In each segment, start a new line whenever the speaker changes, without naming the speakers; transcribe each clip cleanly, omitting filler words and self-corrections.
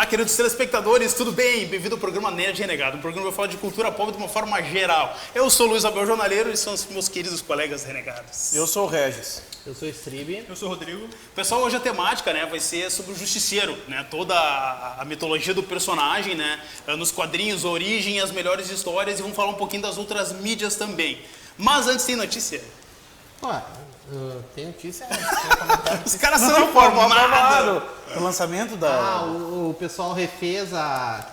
Olá, queridos telespectadores, tudo bem? Bem-vindo ao programa Nerd Renegado, um programa que vai falar de cultura pop de uma forma geral. Eu sou o Luiz Abel Jornaleiro e são os meus queridos colegas renegados.
Eu sou o Regis.
Eu sou o Stribe.
Eu sou o Rodrigo.
Pessoal, hoje a temática, né, vai ser sobre o Justiceiro, né, toda a mitologia do personagem, né, nos quadrinhos, a origem, as melhores histórias, e vamos falar um pouquinho das outras mídias também. Mas antes tem notícia.
Ué, tem notícia?
Os caras são informados.
O lançamento da...
O pessoal refez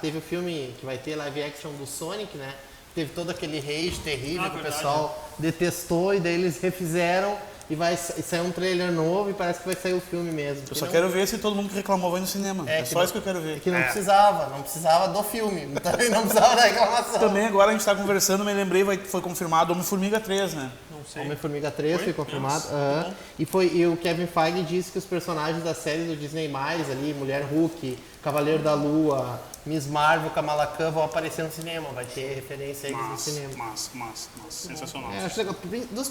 teve o filme que vai ter live action do Sonic, né? Teve todo aquele rage terrível que o pessoal detestou e daí eles refizeram e vai sair um trailer novo e parece que vai sair o filme mesmo.
Eu só quero ver se todo mundo que reclamou vai no cinema. É só isso que eu quero ver.
Que não precisava do filme, também não precisava da reclamação.
Também agora a gente tá conversando, me lembrei, foi confirmado Homem-Formiga 3, né?
Homem-Formiga 3 foi confirmado. E o Kevin Feige disse que os personagens da série do Disney+, ali, Mulher Hulk, Cavaleiro da Lua, Miss Marvel, Kamala Khan vão aparecer no cinema. Vai ter referência a eles no cinema.
Massa. Sensacional.
Acho legal.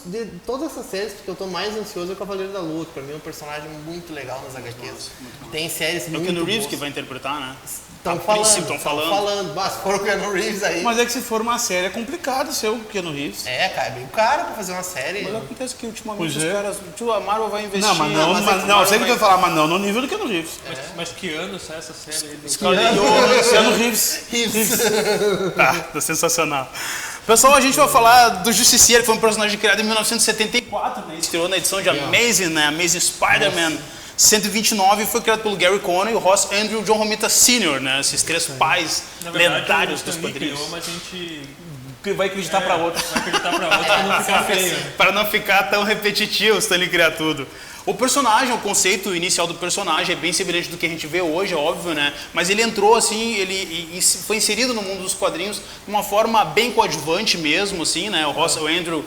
De todas essas séries, que eu tô mais ansioso é o Cavaleiro da Lua, que pra mim é um personagem muito legal nas HQs. Tem séries muito boas.
É o Keanu Reeves que vai interpretar, né?
Estão falando. Mas se for o Keanu Reeves aí...
Mas é que se for uma série é complicado ser o Keanu Reeves.
É, cara, é bem caro pra fazer uma série.
Mas acontece que ultimamente os caras... A Marvel vai investir...
Não, mas não, sei o que eu ia falar, mas não no nível do Keanu Reeves.
Mas que ano sai essa série aí?
Keanu Reeves.
Tá sensacional. Pessoal, a gente vai falar do Justiceiro, que foi um personagem criado em 1974, né? Estreou na edição de Amazing, né? Amazing Spider-Man 129, foi criado pelo Gary Conner, o Ross Andrew e o John Romita Sr., né? Esses três pais lendários dos quadrinhos.
Criou, mas a gente
vai acreditar pra outros.
Vai acreditar pra outros pra não ficar feio.
Para não ficar tão repetitivo, se ele criar tudo. O personagem, o conceito inicial do personagem é bem semelhante do que a gente vê hoje, é óbvio, né? Mas ele entrou assim, ele foi inserido no mundo dos quadrinhos de uma forma bem coadjuvante mesmo, assim, né? O Ross, o Andrew...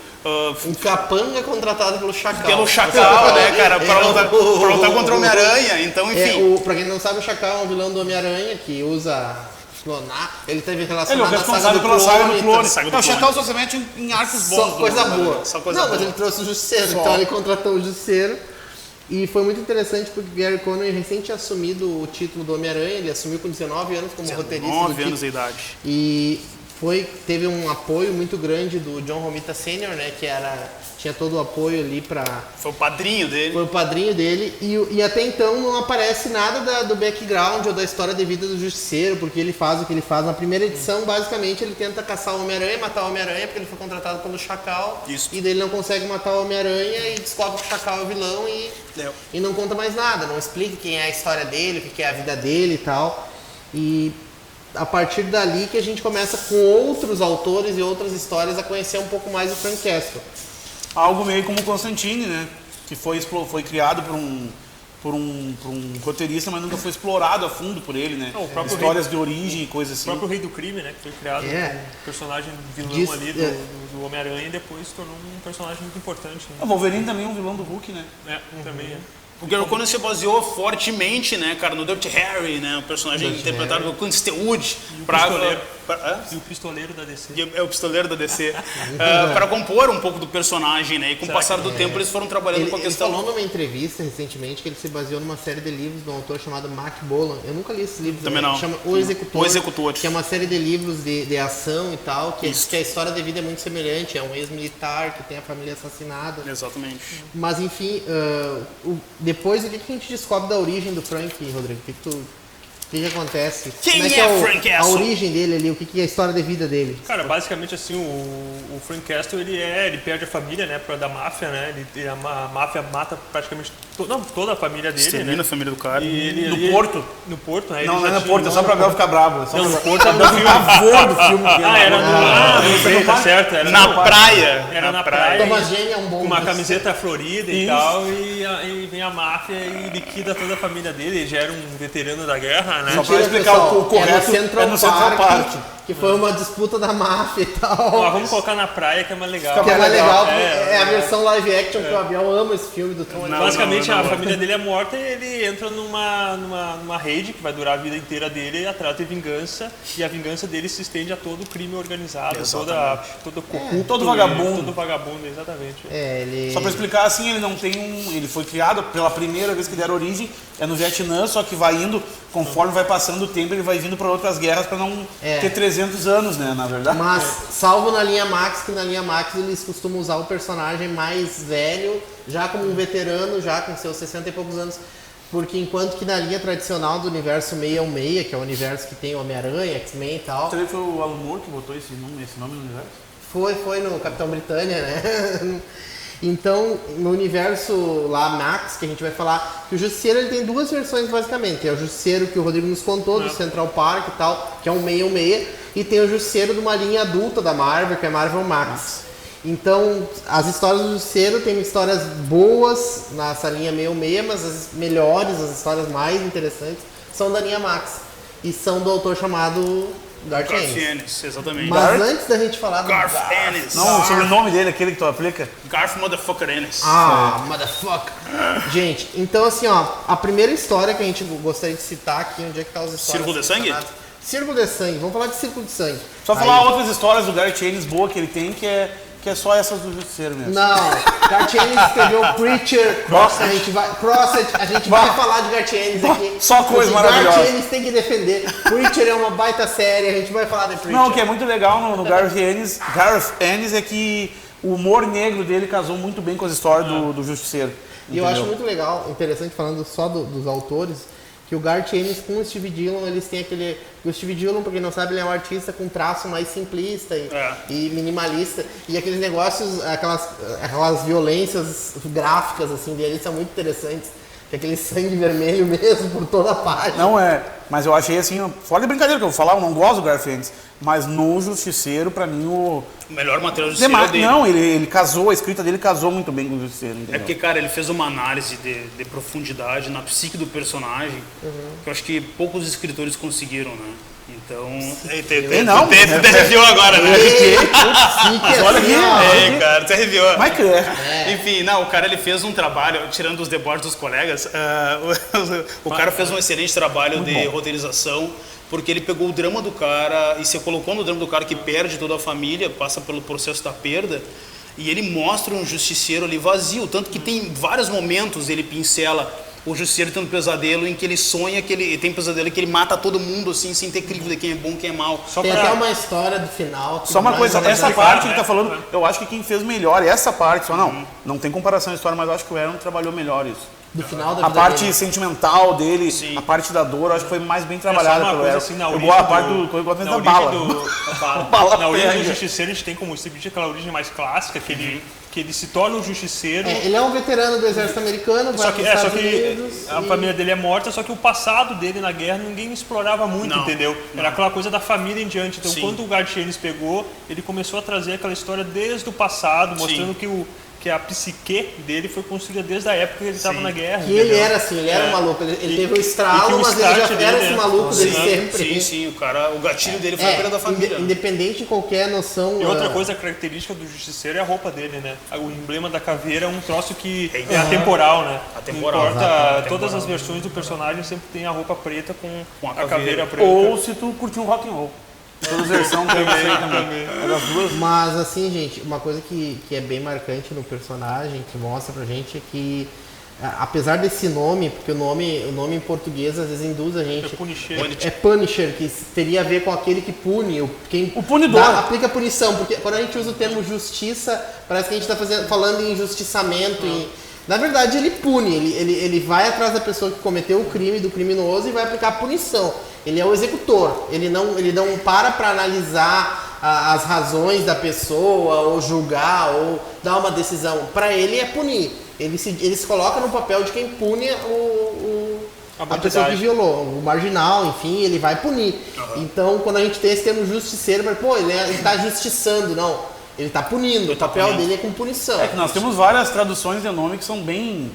Um capanga contratado pelo Chacal.
Pelo Chacal, né, cara? Pra lutar contra o Homem-Aranha, então, enfim...
Pra quem não sabe, o Chacal é um vilão do Homem-Aranha que usa... clonar, ele teve relação
Ele é o responsável pela saga do clone. O Chacal só se mete em arcos bons.
Só coisa boa.
Não,
mas ele trouxe o Justiceiro, então ele contratou o Justiceiro. E foi muito interessante porque o Gary Conner recém tinha assumido o título do Homem-Aranha, ele assumiu com 19 anos como roteirista.
19 anos de idade.
E teve um apoio muito grande do John Romita Sr., né, que tinha todo o apoio ali pra...
Foi o padrinho dele.
Foi o padrinho dele e até então não aparece nada do background ou da história de vida do Justiceiro, porque ele faz o que ele faz. Na primeira edição, basicamente, ele tenta caçar o Homem-Aranha, matar o Homem-Aranha, porque ele foi contratado pelo Chacal.
Isso.
E daí ele não consegue matar o Homem-Aranha e descobre que o Chacal é o vilão e não conta mais nada, não explica quem é a história dele, o que é a vida dele e tal. E a partir dali que a gente começa com outros autores e outras histórias a conhecer um pouco mais o Frank Castle.
Algo meio como o Constantine, né? Que foi criado por um roteirista, mas nunca foi explorado a fundo por ele, né?
Não,
histórias de origem e coisas assim.
O próprio Rei do Crime, né? Que foi criado como personagem vilão ali do Homem-Aranha e depois se tornou um personagem muito importante. Né?
O Wolverine também é um vilão do Hulk, né?
Também é.
O Gary Conner se baseou fortemente, né, cara, no Dirty Harry, né, o personagem interpretado pelo Clint Eastwood.
E o pistoleiro da DC.
É o pistoleiro da DC. Para compor um pouco do personagem, né, e com o passar do tempo eles foram trabalhando com a questão...
Ele falou numa entrevista recentemente que ele se baseou numa série de livros de um autor chamado Mac Bolan. Eu nunca li esses livros.
Também não.
Chama O Executor.
O Executor.
Que é uma série de livros de ação e tal, que a história de vida é muito semelhante. É um ex-militar que tem a família assassinada.
Exatamente.
Mas enfim, depois o que a gente descobre da origem do Frank, Rodrigo? O que acontece?
Quem
Como
é Frank Castle?
A origem dele ali, o que é a história de vida dele?
Cara, basicamente assim, o Frank Castle, ele perde a família, né, da máfia, né, a máfia mata praticamente toda a família dele,
Extermina a família do cara.
No Porto?
No Porto, né?
Não é no Porto, é só pra Abel ficar bravo.
Não, no Porto era
no pavor do filme.
tá certo. Era
na praia.
Era na praia.
Thomas Jane é um bom
Com uma camiseta florida e tal, e vem a máfia e liquida toda a família dele. Ele já era um veterano da guerra, né?
Só pra explicar o correto,
é no Central Park. que foi uma disputa da máfia e tal.
Ó, vamos colocar na praia que é mais legal.
Que é mais legal,
É,
a versão live action que o Abiel ama esse filme do Tom.
Basicamente, a família dele é morta e ele entra numa rede que vai durar a vida inteira dele e atrás de vingança. E a vingança dele se estende a todo o crime organizado, todo corrupto,
todo vagabundo.
Todo vagabundo, exatamente.
Só pra explicar, assim, ele não tem ele foi criado pela primeira vez que deram origem, é no Vietnã, só que vai indo, conforme vai passando o tempo, ele vai vindo pra outras guerras pra não ter 300 anos, né, na verdade.
Mas, salvo na linha Max, que na linha Max eles costumam usar o personagem mais velho, já como um veterano, já com seus 60 e poucos anos. Porque enquanto que na linha tradicional do universo 616, que é o universo que tem o Homem-Aranha, X-Men e tal...
Você foi o Alan Moore que botou esse nome no universo?
Foi no Capitão Britânia, né? Então, no universo lá, Max, que a gente vai falar, que o Justiceiro ele tem duas versões basicamente. É o Justiceiro que o Rodrigo nos contou, do Central Park e tal, que é um 616, e tem o Justiceiro de uma linha adulta da Marvel, que é Marvel Max. Então, as histórias do Justiceiro tem histórias boas nessa linha 616, mas as melhores, as histórias mais interessantes, são da linha Max. E são do autor chamado Garth
Ennis, exatamente.
Mas antes da gente falar do
Garth Ennis.
Não, o sobrenome dele, aquele que tu aplica.
Garth Motherfucker Ennis.
Motherfucker. Gente, então assim, ó, a primeira história que a gente gostaria de citar aqui, onde é que tá as histórias?
Círculo de Sangue?
Círculo de Sangue, vamos falar de Círculo de Sangue.
Só falar outras histórias do Garth Ennis boa que ele tem, que é só essas do Justiceiro mesmo.
Não, Garth Ennis escreveu Preacher, a gente vai falar de Garth Ennis aqui.
Só coisa maravilhosa.
Garth Ennis tem que defender. Preacher é uma baita série, a gente vai falar de Preacher.
Não, o que é muito legal no Garth Ennis é que o humor negro dele casou muito bem com as histórias do Justiceiro.
E eu acho muito legal, interessante, falando só dos autores, que o Garth Ennis com o Steve Dillon, eles têm aquele... O Steve Dillon, pra quem não sabe, ele é um artista com traço mais simplista e minimalista. E aqueles negócios, aquelas violências gráficas assim dele são muito interessantes. Que é aquele sangue vermelho mesmo por toda a página.
Não é, mas eu achei assim, fora de brincadeira que eu vou falar, eu não gosto do Garth Ennis, mas no Justiceiro, pra mim, o
melhor material do Justiceiro é dele.
Não, ele casou, a escrita dele casou muito bem com o Justiceiro.
É porque, cara, ele fez uma análise de profundidade na psique do personagem, que eu acho que poucos escritores conseguiram, né? Então... Você reviu agora, né?
Olha aqui,
cara, você reviu.
Vai crer.
Enfim, não, o cara ele fez um trabalho, tirando os deboches dos colegas, o cara fez um excelente trabalho de roteirização, porque ele pegou o drama do cara e se colocou no drama do cara que perde toda a família, passa pelo processo da perda, e ele mostra um justiceiro ali vazio, tanto que tem vários momentos ele pincela o Justiceiro tendo um pesadelo em que ele sonha que ele tem pesadelo que ele mata todo mundo assim, sem ter crivo de quem é bom e quem é mal.
Tem até uma história do final.
Só uma coisa, essa parte que ele tá falando, eu acho que quem fez melhor essa parte, só não tem comparação à história, mas eu acho que o Aaron trabalhou melhor isso.
Do final da
a
vida
parte
dele.
Sentimental dele, a parte da dor, eu acho que foi mais bem trabalhada pelo Aaron.
Assim,
eu gosto a parte do eu gosto da bala.
Na origem do Justiceiro a gente tem como Steve aquela origem mais clássica, que ele se torna um justiceiro.
Ele é um veterano do exército americano, vai para os Estados Unidos.
A família dele é morta, só que o passado dele na guerra ninguém explorava muito, entendeu? Era aquela coisa da família em diante. Então, quando o Garth Ennis pegou, ele começou a trazer aquela história desde o passado, mostrando que a psique dele foi construída desde a época que ele estava na guerra.
E ele era assim, ele era um maluco. Ele teve um estralo, mas ele já era esse maluco desde sempre.
Sim, o gatilho dele foi a perda da família.
Independente de qualquer noção.
E outra coisa característica do Justiceiro é a roupa dele, né? O emblema da caveira é um troço que é atemporal, né?
Atemporal.
Não importa, todas as versões do personagem sempre tem a roupa preta com a caveira preta.
Ou se tu curtiu um rock and roll. Todas as versões também. É das duas.
Mas assim, gente, uma coisa que é bem marcante no personagem, que mostra pra gente, é que apesar desse nome, porque o nome em português às vezes induz a gente. É Punisher, que teria a ver com aquele que pune, o
punidor.
Aplica punição, porque quando a gente usa o termo justiça, parece que a gente está falando em injustiçamento. Na verdade, ele pune, ele vai atrás da pessoa que cometeu o crime, do criminoso, e vai aplicar a punição. Ele é o executor, ele não para analisar as razões da pessoa, ou julgar, ou dar uma decisão. Para ele é punir. Ele se coloca no papel de quem pune a pessoa que violou, o marginal, enfim, ele vai punir. Então, quando a gente tem esse termo justiceiro, ele está justiçando, não. Ele tá punindo, o papel dele é com punição.
É que nós temos várias traduções de nome que são bem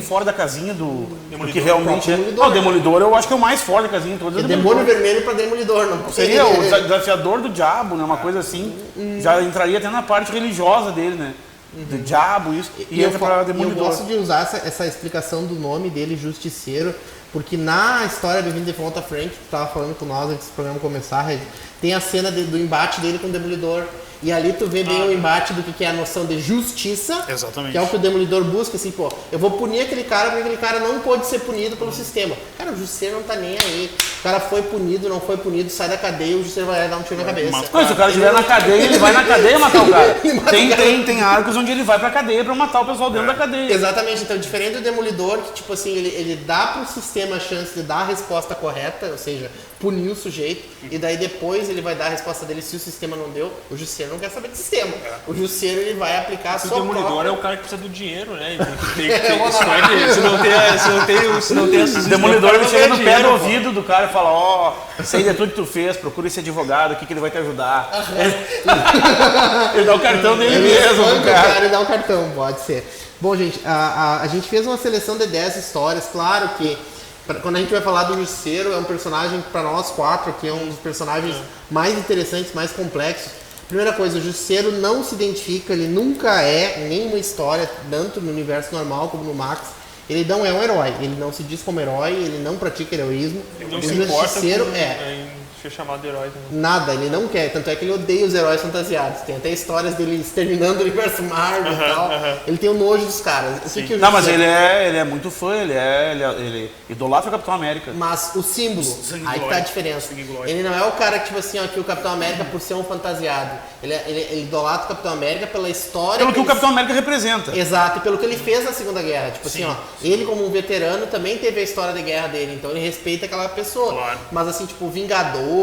fora da casinha do que realmente é.
Demolidor.
O Demolidor eu acho que é o mais fora da casinha de todos.
É Demônio Vermelho pra Demolidor, não
seria o desafiador do diabo, né? Uma coisa assim. Já entraria até na parte religiosa dele, né? Do diabo, isso. E entra pra Demolidor.
Eu gosto de usar essa explicação do nome dele, Justiceiro, porque na história do Vin de Fonta Frank, que tava falando com nós antes do programa começar, tem a cena do embate dele com o Demolidor. E ali tu vê bem o embate do que é a noção de justiça.
Exatamente.
Que é o que o Demolidor busca, assim, pô, eu vou punir aquele cara porque aquele cara não pode ser punido pelo sistema. Cara, o Justiceiro não tá nem aí. O cara foi punido, não foi punido, sai da cadeia, o Justiceiro vai dar um tiro na cabeça.
Mas se o cara estiver na cadeia, ele vai na cadeia matar o cara. Tem arcos onde ele vai pra cadeia pra matar o pessoal dentro da cadeia.
Exatamente, então diferente do Demolidor, que tipo assim, ele dá pro sistema a chance de dar a resposta correta, ou seja, punir o sujeito, e daí depois ele vai dar a resposta dele se o sistema não deu. O Justiceiro não quer saber de sistema. O Justiceiro ele vai aplicar a sua
própria... O Demolidor
própria...
é o cara que precisa do dinheiro, né? Se não tem
O Demolidor ele chega no pé do ouvido do cara e fala, ó, sei de tudo que tu fez, procura esse advogado aqui que ele vai te ajudar. Ele dá o cartão dele mesmo, cara.
Ele dá o cartão, pode ser. Bom, gente, a gente fez uma seleção de 10 histórias, claro que quando a gente vai falar do Justiceiro, é um personagem, para nós 4 aqui, é um dos personagens mais interessantes, mais complexos. Primeira coisa, o Justiceiro não se identifica, ele nunca é nenhuma história, tanto no universo normal como no Max. Ele não é um herói, ele não se diz como herói, ele não pratica heroísmo.
Ele não
o
se importa
Justiceiro
em ser chamado de herói também.
Nada, ele não quer, tanto é que ele odeia os heróis fantasiados. Tem até histórias dele exterminando o universo Marvel e tal. Ele tem o nojo dos caras.
Não, mas ele é muito fã, ele idolatra o Capitão América.
Mas o símbolo, aí que tá a diferença. Ele não é o cara que, tipo assim, ó, que o Capitão América por ser um fantasiado. Ele idolatra o Capitão América pela história.
Pelo que o Capitão América representa.
Exato, e pelo que ele fez na Segunda Guerra. Tipo assim, ó, ele como um veterano também teve a história de guerra dele, então ele respeita aquela pessoa.
Claro.
Mas assim, tipo, Vingadores,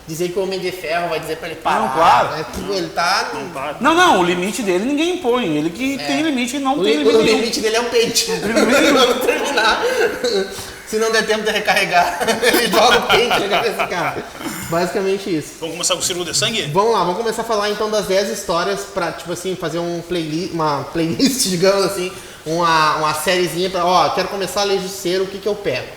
dizer que o Homem de Ferro vai dizer pra ele parar.
Não, claro.
Né? Ele tá...
Não, o limite dele ninguém impõe. Ele que tem limite e não tem limite.
O limite dele é o pente. Vamos terminar. Se não der tempo de recarregar, ele joga o pente na cabeça do cara. Basicamente isso.
Vamos começar com o Círculo de Sangue?
Vamos lá, vamos começar a falar então das 10 histórias pra, tipo assim, fazer uma playlist, digamos assim, uma sériezinha pra, ó, quero começar a ler Justiceiro, o que eu pego?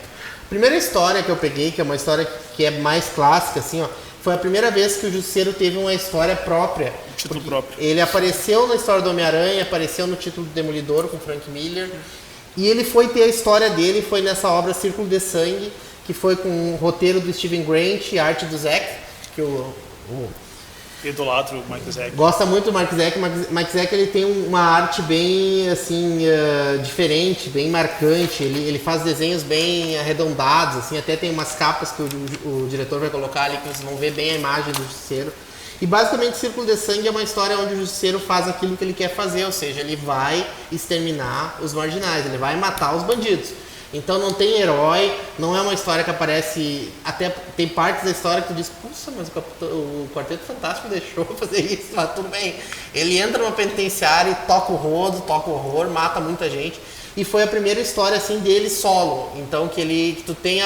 Primeira história que eu peguei, que é uma história que é mais clássica, assim, ó, foi a primeira vez que o Justiceiro teve uma história própria.
Título próprio.
Ele apareceu na história do Homem-Aranha, apareceu no título do Demolidor com Frank Miller. E ele foi ter a história dele, foi nessa obra Círculo de Sangue, que foi com o roteiro do Steven Grant e arte do Zack, que
Idolatro o Mike Zack.
gosta muito do Mike Zack. Mike Zack ele tem uma arte bem assim diferente, bem marcante. Ele faz desenhos bem arredondados, assim, até tem umas capas que o diretor vai colocar ali que vocês vão ver bem a imagem do Justiceiro. E basicamente Círculo de Sangue é uma história onde o Justiceiro faz aquilo que ele quer fazer, ou seja, ele vai exterminar os marginais, ele vai matar os bandidos. Então não tem herói, não é uma história que aparece, até tem partes da história que tu diz, puxa, mas o Quarteto Fantástico deixou fazer isso, mas tudo bem. Ele entra numa penitenciária e toca o rodo, toca o horror, mata muita gente. E foi a primeira história assim dele solo, então que tu tem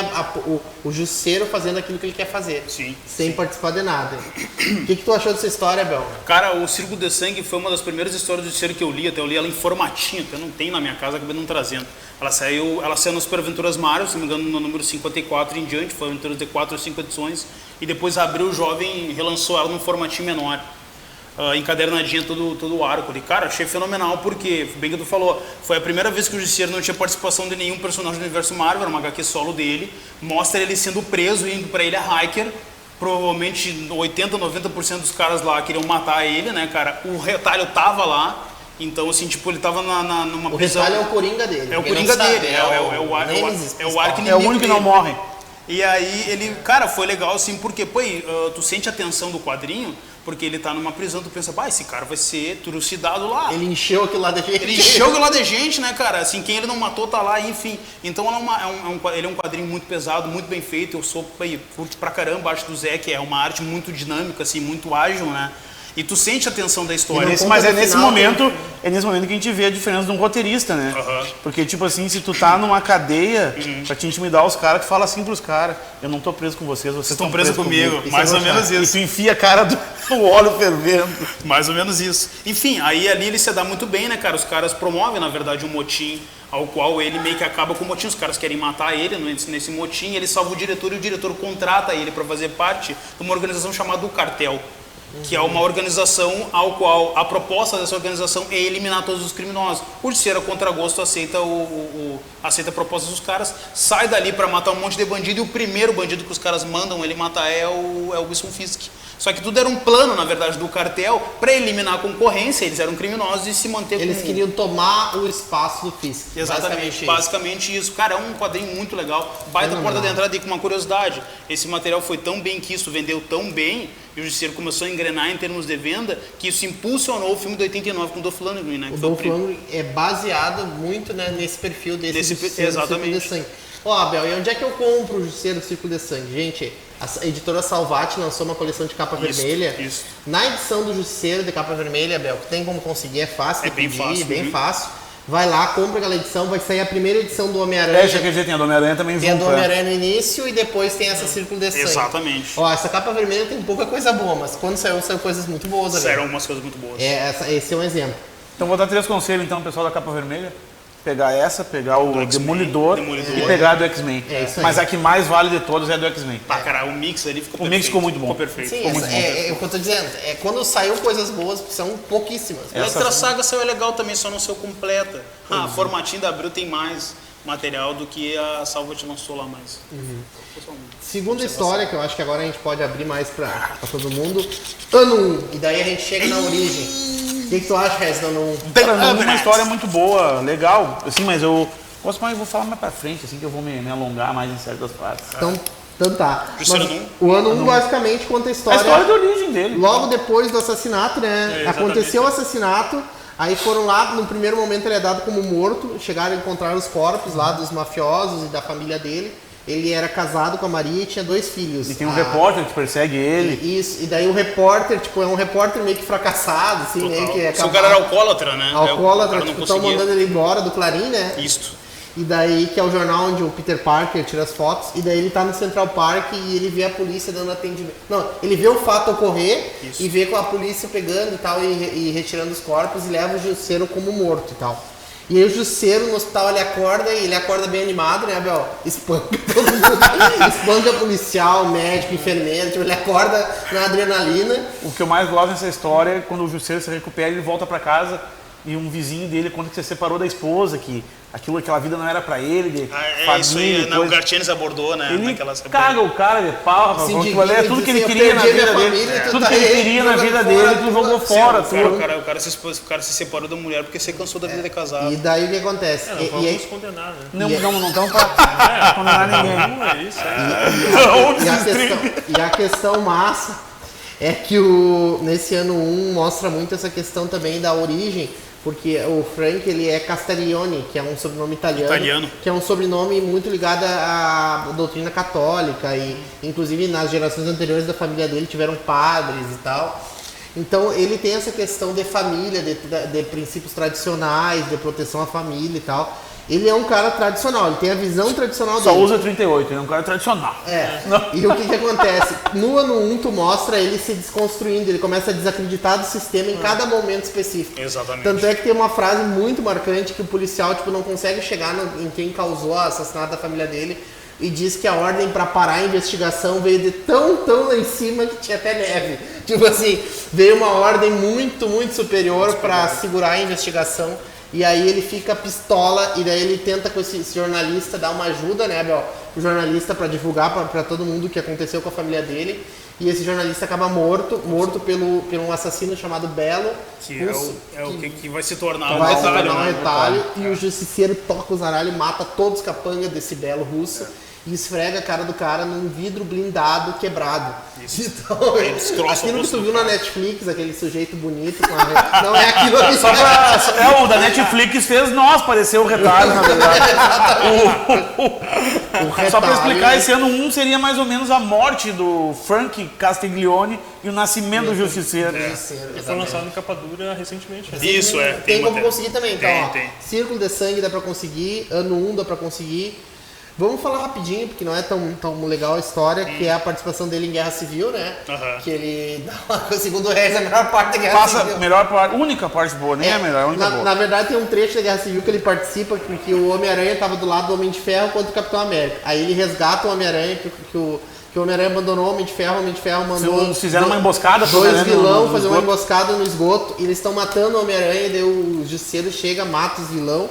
o Justiceiro fazendo aquilo que ele quer fazer, sem participar de nada. O que tu achou dessa história, Bel?
Cara, o Círculo de Sangue foi uma das primeiras histórias do Justiceiro que eu li, até eu li ela em formatinho, até não tem na minha casa, acabei não trazendo. Ela saiu nas Super Aventuras Marvel, se não me engano, no número 54 em diante, foi aventuras de 4 ou 5 edições, e depois a Abril Jovem relançou ela num formatinho menor. Encadernadinha todo o arco ali. Cara, achei fenomenal porque, bem que tu falou, foi a primeira vez que o Justiceiro não tinha participação de nenhum personagem do universo Marvel, era uma HQ solo dele, mostra ele sendo preso e indo pra Ilha Hiker, provavelmente 80, 90% dos caras lá queriam matar ele, né, cara, o Retalho tava lá, então assim, tipo, ele tava numa prisão.
O Retalho é o Coringa dele.
É o Coringa dele, é o arco inimigo.
É o único que não morre.
E aí ele, cara, foi legal assim, porque, pô, tu sente a tensão do quadrinho, porque ele tá numa prisão, tu pensa, esse cara vai ser trucidado lá.
Ele encheu aquilo lá de gente.
Ele encheu aquilo lá de gente, né, cara? Assim, quem ele não matou tá lá, enfim. Então ele é um quadrinho muito pesado, muito bem feito. Eu curto pra caramba a arte do Zé, que é uma arte muito dinâmica, assim, muito ágil, né? E tu sente a tensão da história.
Mas é nesse momento é nesse momento que a gente vê a diferença de um roteirista, né? Porque, tipo assim, se tu tá numa cadeia pra te intimidar os caras, tu fala assim pros caras, eu não tô preso com vocês estão presos comigo.
Mais ou menos isso.
E tu enfia a cara do óleo fervendo.
Mais ou menos isso. Enfim, aí ali ele se dá muito bem, né, cara? Os caras promovem, na verdade, um motim ao qual ele meio que acaba com o motim. Os caras querem matar ele nesse motim, ele salva o diretor e o diretor contrata ele para fazer parte de uma organização chamada O Cartel, que é uma organização ao qual a proposta dessa organização é eliminar todos os criminosos. O Justiceiro, a contragosto, aceita aceita a proposta dos caras, sai dali para matar um monte de bandido, e o primeiro bandido que os caras mandam ele matar é o Wilson Fisk. Só que tudo era um plano, na verdade, do cartel para eliminar a concorrência. Eles eram criminosos e se manter
Eles queriam tomar o espaço do Fisk.
Exatamente, basicamente isso. Cara, é um quadrinho muito legal. Baita porta de entrada. E com uma curiosidade, esse material foi tão bem quisto, vendeu tão bem, e o Justiceiro começou a engrenar em termos de venda, que isso impulsionou o filme de 89 com o Dolph Lundgren, né?
O Dolph Lundgren é baseado muito, né, nesse perfil desse
exatamente.
Círculo de Sangue. Ó, Abel, e onde é que eu compro o Justiceiro do Círculo de Sangue? Gente, a editora Salvati lançou uma coleção de capa vermelha.
Isso.
Na edição do Justiceiro de capa vermelha, Abel, que tem como conseguir, é fácil de pedir, bem fácil. Vai lá, compra aquela edição, vai sair a primeira edição do Homem-Aranha.
Quer dizer, tem a do Homem-Aranha também junto.
Tem a do Homem-Aranha no início e depois tem essa Círculo de Sangue.
Exatamente.
Ó, essa capa vermelha tem pouca coisa boa, mas quando saiu coisas muito boas ali.
Saíram umas coisas muito boas.
Esse é um exemplo.
Então vou dar 3 conselhos, então, pessoal da capa vermelha. Pegar o Demolidor e pegar a do X-Men. Mas a que mais vale de todas é a do X-Men.
Cara, o mix ali ficou perfeito.
O mix ficou muito bom.
Ficou perfeito.
Sim, é o que eu tô dizendo. É quando saiu coisas boas, são pouquíssimas.
A Extra Saga saiu legal também, só não saiu completa. Formatinho da Abril tem mais material do que a Salvat lançou lá mais.
Segunda história, que eu acho que agora a gente pode abrir mais pra todo mundo. Ano 1. E daí a gente chega na origem. O que tu acha, Rez, do ano 1?
É uma história muito boa, legal, assim, mas eu gosto mais, vou falar mais pra frente, assim, que eu vou me alongar mais em certas partes.
Então tá. Mas o ano 1 basicamente conta a história
da origem dele.
Logo depois do assassinato, né? Aconteceu o assassinato, aí foram lá, no primeiro momento ele é dado como morto, chegaram a encontrar os corpos lá dos mafiosos e da família dele. Ele era casado com a Maria e tinha 2 filhos.
E tem um repórter que persegue ele.
Isso, e daí o repórter, tipo, é um repórter meio que fracassado, assim, meio que
o cara era alcoólatra, né?
Alcoólatra, tipo, estão mandando ele embora do Clarim, né?
Isso.
E daí, que é o jornal onde o Peter Parker tira as fotos, e daí ele tá no Central Park e ele vê a polícia dando atendimento. Não, ele vê o fato ocorrer e vê com a polícia pegando e tal, e retirando os corpos e leva o Justiceiro como morto e tal. E aí o Justiceiro no hospital ele acorda bem animado, né, Abel? Espanca todo mundo, espanca policial, médico, enfermeiro, tipo, ele acorda na adrenalina.
O que eu mais gosto nessa história é quando o Justiceiro se recupera, ele volta pra casa e um vizinho dele conta que se separou da esposa, que aquela vida não era pra ele, de família,
isso aí, né? O Gartienes abordou, né?
Ele caga o cara de pau, é tudo que ele queria na vida dele, tudo que ele queria na vida dele, tu jogou fora.
O cara se separou da mulher porque se cansou da vida de casado.
E daí o que acontece?
Não vamos condenar, né?
Não estamos pra condenar ninguém.
É isso,
E a questão massa é que nesse ano 1 mostra muito essa questão também da origem, porque o Frank, ele é Castiglione, que é um sobrenome italiano, que é um sobrenome muito ligado à doutrina católica, e inclusive nas gerações anteriores da família dele tiveram padres e tal. Então ele tem essa questão de família, de princípios tradicionais, de proteção à família e tal. Ele é um cara tradicional, ele tem a visão tradicional dele.
Só usa 38, ele é um cara tradicional.
E o que acontece? No ano 1 tu mostra ele se desconstruindo, ele começa a desacreditar do sistema em cada momento específico.
Exatamente.
Tanto é que tem uma frase muito marcante que o policial tipo, não consegue chegar em quem causou o assassinato da família dele e diz que a ordem para parar a investigação veio de tão lá em cima que tinha até neve. Tipo assim, veio uma ordem muito superior para segurar a investigação. E aí ele fica pistola e daí ele tenta com esse jornalista dar uma ajuda, né, Abel? O jornalista para divulgar para todo mundo o que aconteceu com a família dele. E esse jornalista acaba morto por um assassino chamado Belo.
Que vai se tornar
um retalho. E o Justiceiro toca o zaralho e mata todos os capangas desse Belo russo. e esfrega a cara do cara num vidro blindado quebrado.
Isso.
Então,
Aí destroça
aquilo
o
que tu
rosto
viu
do
na
cara.
Netflix, aquele sujeito bonito, não é aquilo ali.
O da Netflix fez nós parecer o retalho, na verdade. Só pra explicar, esse ano 1 seria mais ou menos a morte do Frank Castiglione e o nascimento do Justiceiro.
E foi lançado no capa dura recentemente. Né?
Isso,
Tem como
matéria.
conseguir também, então, ó.
Tem.
Círculo de Sangue dá pra conseguir, ano 1 dá pra conseguir. Vamos falar rapidinho, porque não é tão legal a história, que é a participação dele em Guerra Civil, né? Que ele, segundo o Reis, a melhor parte da Guerra
Passa
Civil.
a melhor parte, única parte boa, nem é a melhor, a única boa.
Na verdade, tem um trecho da Guerra Civil que ele participa, porque o Homem-Aranha estava do lado do Homem de Ferro contra o Capitão América. Aí ele resgata o Homem-Aranha, que o Homem-Aranha abandonou o Homem de Ferro mandou...
Fizeram uma emboscada pro
dois
Homem-Aranha
vilão
no
fazer uma
esgoto.
emboscada no esgoto, e eles estão matando o Homem-Aranha, e daí o Justiceiro chega, mata os vilão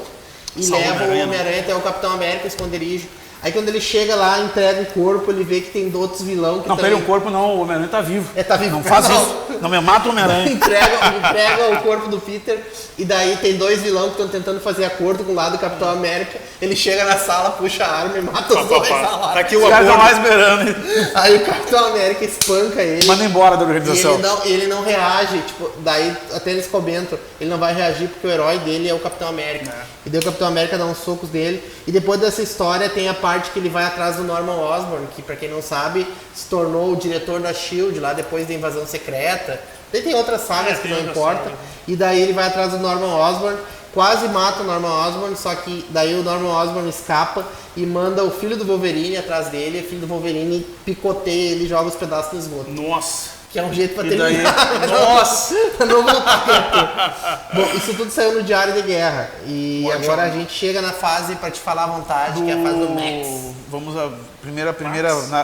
e
Salva o
leva o
Homem-Aranha,
Homem-Aranha até o Capitão América, o esconderijo. Aí quando ele chega lá, entrega o corpo, ele vê que tem outros vilão que
Não,
também...
peraí, o corpo não, o Homem-Aranha tá vivo.
Tá vivo.
Não faz
Não.
isso. Não me mata o Homem-Aranha.
entrega o corpo do Peter, e daí tem dois vilões que estão tentando fazer acordo com o lado do Capitão América. Ele chega na sala, puxa a arma e mata os dois na hora.
Tá aqui
Os
o
caras estão lá
acordo.
esperando.
Aí o Capitão América espanca ele.
Manda embora da
E
organização.
ele não reage, tipo, daí até eles comentam, ele não vai reagir porque o herói dele é o Capitão América. E daí o Capitão América dá uns socos dele. E depois dessa história tem a parte que ele vai atrás do Norman Osborn, que pra quem não sabe, se tornou o diretor da SHIELD lá depois da invasão secreta. Daí tem outras sagas que não importa. E daí ele vai atrás do Norman Osborn, quase mata o Norman Osborn, só que daí o Norman Osborn escapa e manda o filho do Wolverine atrás dele, e o filho do Wolverine picoteia ele e joga os pedaços no esgoto.
Nossa.
Que é um jeito pra
E daí-
terminar.
Nossa.
Não voltar. Bom, isso tudo saiu no Diário de Guerra. E agora a gente chega na fase, pra te falar à vontade, que é a fase do Max.
Vamos a primeira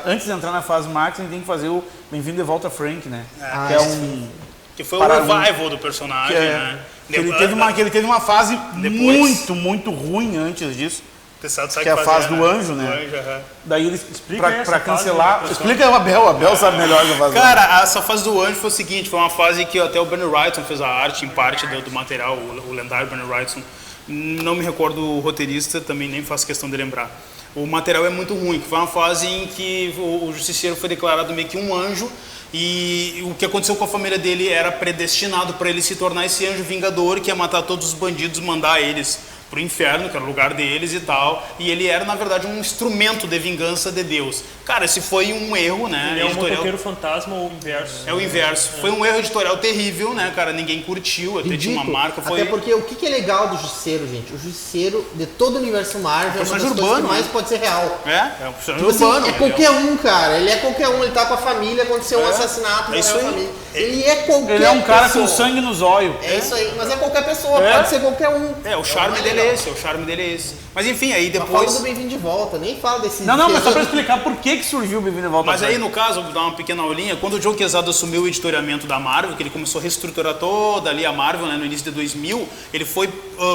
antes de entrar na fase Max, a gente tem que fazer o Bem-vindo de Volta Frank, né? Que é um...
Que foi
Para
o revival do personagem, né?
que ele teve uma fase
Depois-
muito ruim antes disso.
Sabe
que é a
fazer,
fase do anjo, né?
Do anjo, aham.
Daí ele
Explica essa
pra
fase,
cancelar.
né,
Explica o Abel sabe melhor da fase.
Cara, essa fase do anjo foi o seguinte, foi uma fase que até o Bernie Wrightson fez a arte em parte do material, o lendário Bernie Wrightson. Não me recordo o roteirista, também nem faço questão de lembrar. O material é muito ruim, que foi uma fase em que o Justiceiro foi declarado meio que um anjo, e o que aconteceu com a família dele era predestinado para ele se tornar esse anjo vingador que ia matar todos os bandidos, mandar eles pro inferno, que era o lugar deles e tal, e ele era na verdade um instrumento de vingança de Deus. Cara, esse foi um erro, né?
Ele é um
editorial.
motoqueiro fantasma ou o inverso.
É o inverso. Foi um erro editorial terrível, né, cara? Ninguém curtiu, até tinha uma marca. Foi...
Até porque o que é legal do Justiceiro, gente? O Justiceiro, de todo o universo Marvel, é uma das
Personagem
coisas que
urbano,
mais
né?
pode ser real.
É um personagem
Tipo assim,
urbano.
é qualquer um, cara. Ele é qualquer um. Ele tá com a família, aconteceu um assassinato,
É isso
morreu a
aí.
família. Ele é qualquer
Ele é um cara
pessoa.
com sangue nos olhos.
É isso aí, mas é qualquer pessoa,
É.
pode ser qualquer um.
O charme dele é esse, o charme dele é esse. Mas enfim, aí
Mas fala
depois...
do Bem-vindo de Volta, nem fala desse...
Não, mas só pra explicar por que surgiu o Bem-vindo de Volta
Mas aí,
Frank.
no caso, vou dar uma pequena aulinha, quando o Joe Quesada assumiu o editoriamento da Marvel, que ele começou a reestruturar toda ali a Marvel, né, no início de 2000, ele foi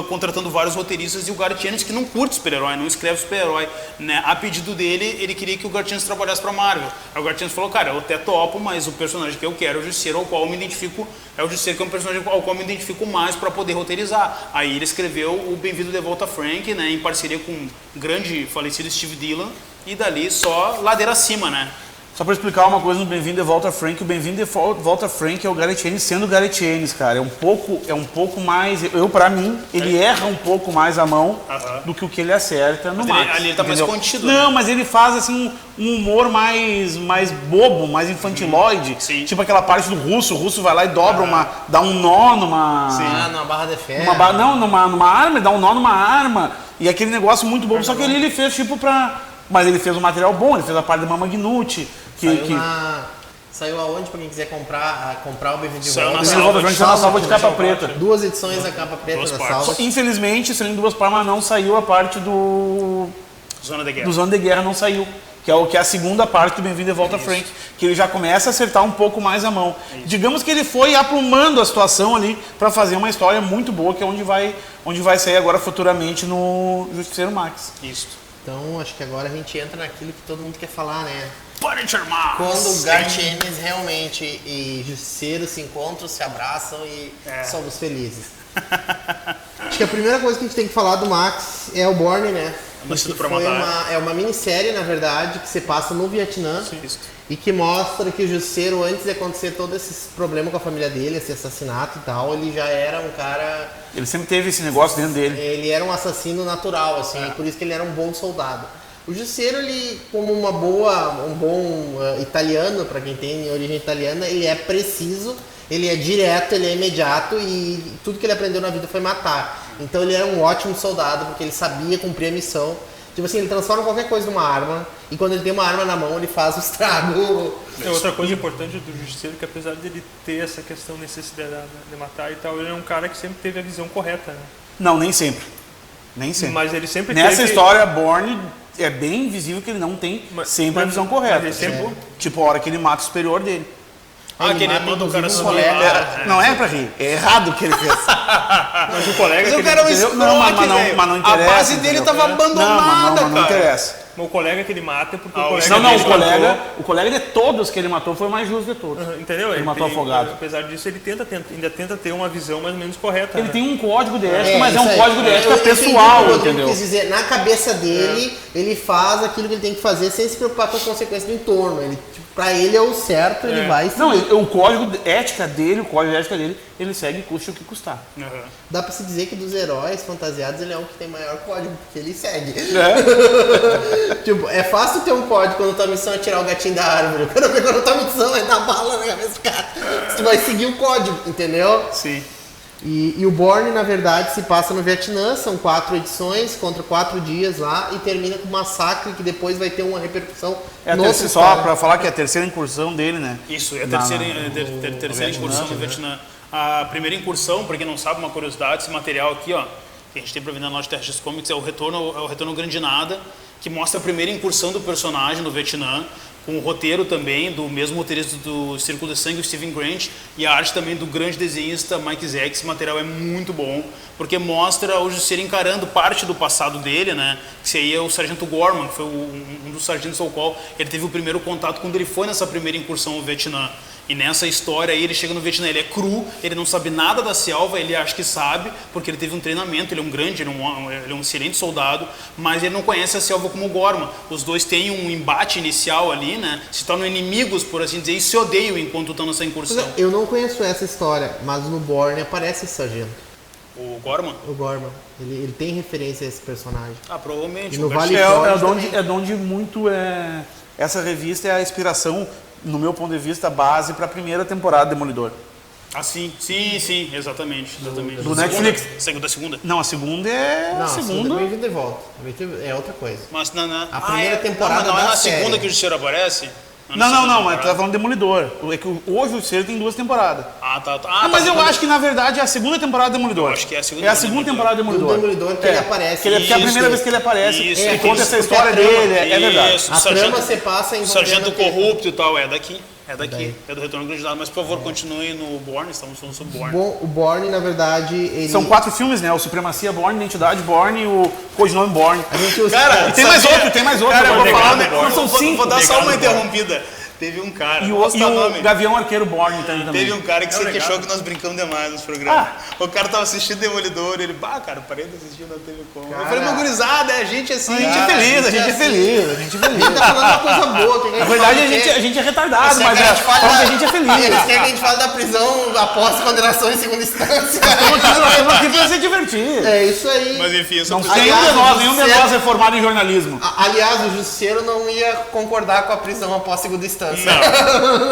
contratando vários roteiristas, e o Garth Ennis, que não curte super-herói, não escreve super-herói, né, a pedido dele, ele queria que o Garth Ennis trabalhasse pra Marvel. Aí o Garth Ennis falou, cara, eu até topo, mas o personagem que eu quero é o Justiceiro, ao qual eu me identifico, é o Justiceiro que é um personagem ao qual eu me identifico mais pra poder roteirizar. Aí ele escreveu o Bem-vindo de Volta Frank, né, em parceria com o grande falecido Steve Dillon, e dali só ladeira acima, né?
Só pra explicar uma coisa no Bem-vindo de Volta Frank, o Bem-vindo de Volta Frank é o Gareth Ennis sendo o Gareth Ennis, cara. É um pouco mais... Pra mim, ele erra um pouco mais a mão do que o que ele acerta no Max.
Ali ele tá mais
entendeu?
contido,
Não,
né?
mas ele faz assim um humor mais bobo, mais infantiloide.
Sim.
Tipo aquela parte do Russo. O Russo vai lá e dobra dá um nó numa...
Ah, numa barra de ferro.
numa arma, dá um nó numa arma. E aquele negócio muito bobo. Só que ali ele fez tipo pra... Mas ele fez um material bom, ele fez a parte da Mama Gnute.
Saiu aonde pra quem quiser comprar o Bem-vindo de
Saiu
Volta?
na
Bem-vindo de Volta Frank saiu na salva de capa preta.
2 edições da capa preta
Duas
da
partes.
salva.
Infelizmente, saiu em 2 partes, mas não saiu a parte do
Zona de Guerra.
do Zona de Guerra, não saiu. Que é a segunda parte do Bem-vindo de Volta Frank. Que ele já começa a acertar um pouco mais a mão. Digamos que ele foi aprumando a situação ali para fazer uma história muito boa, que é onde vai sair agora futuramente no Justiceiro Max.
Isso.
Então, acho que agora a gente entra naquilo que todo mundo quer falar, né?
Punisher Max!
Quando o Garth Ennis realmente e Justiceiro se encontram, se abraçam e somos felizes. Acho que a primeira coisa que a gente tem que falar do Max é o Borne, né?
Nascido pra
Foi
Matar.
uma minissérie, na verdade, que se passa no Vietnã.
Isso.
E que mostra que o Justiceiro, antes de acontecer todo esse problema com a família dele, esse assassinato e tal, ele já era um cara...
Ele sempre teve esse negócio dentro dele.
Ele era um assassino natural, assim, por isso que ele era um bom soldado. O Justiceiro, ele, como um bom italiano, para quem tem origem italiana, ele é preciso, ele é direto, ele é imediato e tudo que ele aprendeu na vida foi matar. Então ele era um ótimo soldado, porque ele sabia cumprir a missão. Tipo assim, ele transforma qualquer coisa numa arma, e quando ele tem uma arma na mão, ele faz o estrago.
Outra coisa importante do Justiceiro é que apesar dele ter essa questão necessidade de matar e tal, ele é um cara que sempre teve a visão correta, né?
Não, nem sempre. Nem sempre.
Mas ele sempre
Nessa
teve...
história, Bourne é bem visível que ele não tem sempre a visão correta.
ele sempre-
Tipo, a hora que ele mata o superior dele.
Que ele
mata,
manda o cara
inclusive, um
subir
colega.
lá.
Não é pra rir, é errado o que ele fez.
Mas o colega,
Mas o
que
cara é um
ele,
Entendeu?
escroque,
mas não
velho.
interessa,
A base dele
entendeu?
tava abandonada,
não
cara.
interessa.
o colega que ele mata é porque
Ah,
o colega
Não,
dele
o colega de todos que ele matou foi o mais justo de todos.
matou, entendeu?
Ele matou afogado.
Apesar disso, ele ainda tenta ter uma visão mais ou menos correta.
Ele
né?
tem um código de ética, mas é
isso
um
aí.
código de ética
Eu entendi o que
pessoal,
o Rodrigo
entendeu?
quis dizer, na cabeça dele, ele faz aquilo que ele tem que fazer sem se preocupar com as consequências do entorno. Ele, tipo, pra ele é o certo, ele vai seguir.
Não, o código de ética dele, ele segue custe o que custar.
Uhum.
Dá pra se dizer que dos heróis fantasiados, ele é o que tem maior código, porque ele segue. Tipo, é fácil ter um código quando tua missão é tirar o gatinho da árvore. Quando tua missão é dar bala na cabeça do cara. Tu vai seguir o código, entendeu?
Sim.
E o Bourne, na verdade, se passa no Vietnã, são 4 edições, contra 4 dias lá, e termina com um massacre que depois vai ter uma repercussão no outro
Só
cara.
pra falar que é a terceira incursão dele, né?
Isso, é a
Na-
terceira incursão no Vietnã. A primeira incursão, pra quem não sabe, uma curiosidade, esse material aqui, ó, que a gente tem pra vender na loja TRX Comics, é o Retorno Grandinada, que mostra a primeira incursão do personagem no Vietnã, com o roteiro também do mesmo roteirista do Círculo de Sangue, o Steven Grant, e a arte também do grande desenhista Mike Zeck. Esse material é muito bom, porque mostra o Justiceiro encarando parte do passado dele, né? Que seria o Sargento Gorman, que foi um dos sargentos ao qual ele teve o primeiro contato quando ele foi nessa primeira incursão no Vietnã. E nessa história aí, ele chega no Vietnã, ele é cru, ele não sabe nada da selva, ele acha que sabe, porque ele teve um treinamento, ele é um grande, ele é um excelente soldado, mas ele não conhece a selva como o Gorman. Os dois têm um embate inicial ali, né? Se tornam inimigos, por assim dizer, e se odeiam enquanto estão nessa incursão.
Eu não conheço essa história, mas no Bourne aparece esse sargento,
O Gorman?
o Gorman. Ele tem referência a esse personagem.
Provavelmente.
E no
o
Vale
Garcia-
É de onde muito é... Essa revista é a inspiração, no meu ponto de vista, base para a primeira temporada de Demolidor.
sim, exatamente.
Do Netflix.
Segunda?
Não, a segunda é
Não,
a segunda.
Bem-vindo de volta. É outra coisa.
Mas não.
A primeira temporada
Não é
da
na
série.
segunda que o Justiceiro aparece? É na
Não,
segunda
mas
temporada?
tu tá falando de Demolidor. É que hoje o Justiceiro tem 2 temporadas. Mas eu acho que na verdade é a segunda temporada de Demolidor.
Eu acho que é a segunda
É a segunda temporada de
Do
Demolidor.
Demolidor que ele aparece.
Que é a primeira
Isso.
vez que ele aparece
Isso,
e
é
conta
isso,
essa
porque
história
a trama-
dele, é verdade.
Isso,
A trama se passa em
Sargento Corrupto e tal, é daqui. É do Retorno Grandinado. Mas, por favor, continue no Bourne, estamos falando sobre Bourne.
O Bourne, na verdade, ele...
São 4 filmes, né? O Supremacia Bourne, Identidade Bourne e o Codinome Bourne.
A gente usa...
Cara,
E tem mais outro, tem mais outro.
Cara, eu vou
Bourne.
falar,
Não, são 5.
vou dar só uma interrompida. Teve um cara,
E
não posso dar
o
nome.
Gavião Arqueiro Bourne também.
Teve um cara que se queixou que nós brincamos demais nos programas. O cara tava assistindo Demolidor e ele, cara, parei de assistir, não teve como. Eu falei, meu gurizada, é gente assim.
A gente é feliz, a gente é feliz, a gente é
A
feliz.
gente tá falando uma coisa boa. Que
Na verdade, a gente é retardado,
Você
mas
quer que a gente fale
falando que a
da-
gente é
Eles
feliz.
querem que a gente fale da prisão após condenação em segunda instância.
Nós estamos aqui pra se divertir.
É isso aí.
Mas enfim, eu só
Não,
preciso...
nenhum de nós é formado em jornalismo.
Aliás, o Justiceiro não ia concordar com a prisão após segunda instância.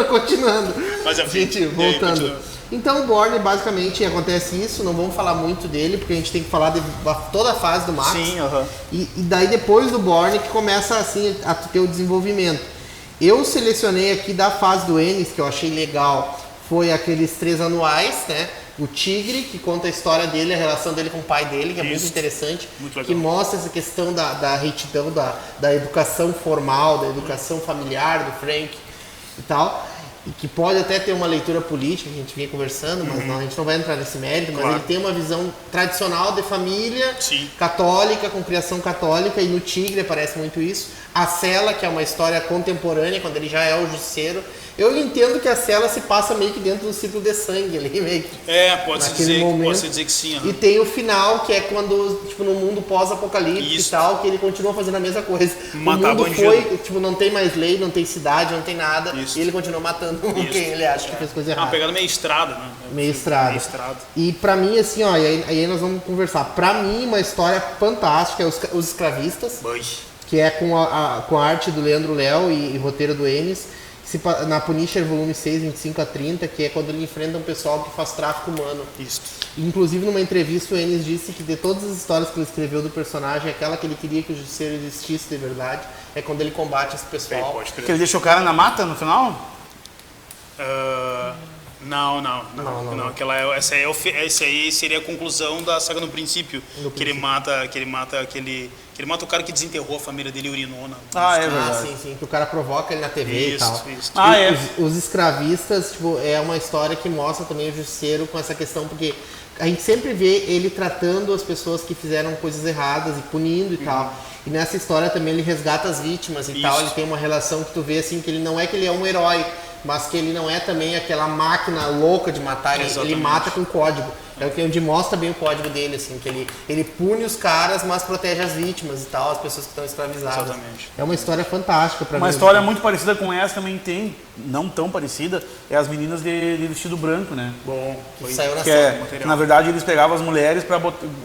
Continuando.
Mas enfim,
Gente,
e aí,
voltando.
continua.
Então o Bourne, basicamente, acontece isso. Não vamos falar muito dele, porque a gente tem que falar de toda a fase do Max.
Sim, aham.
E daí depois do Bourne que começa assim a ter o desenvolvimento. Eu selecionei aqui da fase do Ennis, que eu achei legal, foi aqueles 3 anuais, né? O Tigre, que conta a história dele, a relação dele com o pai dele, que é muito
Isso.
interessante.
Muito legal.
Que mostra essa questão da retidão, da educação formal, da educação familiar do Frank e tal. e que pode até ter uma leitura política, que a gente vinha conversando, mas não, a gente não vai entrar nesse mérito, mas ele tem uma visão tradicional de família católica, com criação católica, e no Tigre aparece muito isso. A Cela, que é uma história contemporânea, quando ele já é o justiceiro. Eu entendo que a Cela se passa meio que dentro do ciclo de sangue ali, meio que.
Pode-se dizer que sim.
E tem o final, que é quando, tipo, no mundo pós-apocalipse e tal, que ele continua fazendo a mesma coisa.
Matar
o mundo
bandido.
foi, tipo, não tem mais lei, não tem cidade, não tem nada, e ele continua matando quem ele acha que fez coisa errada.
Uma pegada meio estrada, né?
Meio estrada. E pra mim, assim, ó, e aí nós vamos conversar. Pra mim, uma história fantástica é Os Escravistas, que é com a arte do Leandro Léo e roteiro do Enes, na Punisher volume 6, 25 a 30, que é quando ele enfrenta um pessoal que faz tráfico humano.
Isso.
Inclusive, numa entrevista, o Enes disse que de todas as histórias que ele escreveu do personagem, aquela que ele queria que o justiceiro existisse de verdade é quando ele combate esse pessoal.
Que ele deixa o cara na mata no final?
Não. Essa aí seria a conclusão da saga no princípio. Que ele mata o cara que desenterrou a família dele e urinou.
É verdade.
Sim, que o cara provoca ele na TV e tal.
Isso.
Os Escravistas, tipo, é uma história que mostra também o justiceiro com essa questão, porque a gente sempre vê ele tratando as pessoas que fizeram coisas erradas e punindo e tal. E nessa história também ele resgata as vítimas e tal. Ele tem uma relação que tu vê assim, que ele não é que ele é um herói, mas que ele não é também aquela máquina louca de matar, ele mata com código. É o que onde mostra bem o código dele, assim, que ele pune os caras, mas protege as vítimas e tal, as pessoas que estão escravizadas.
Exatamente.
É uma história fantástica pra mim.
Uma história muito parecida com essa também tem, não tão parecida, é As Meninas de Vestido Branco, né?
Bom,
Saiu na
que na verdade eles pegavam as mulheres pra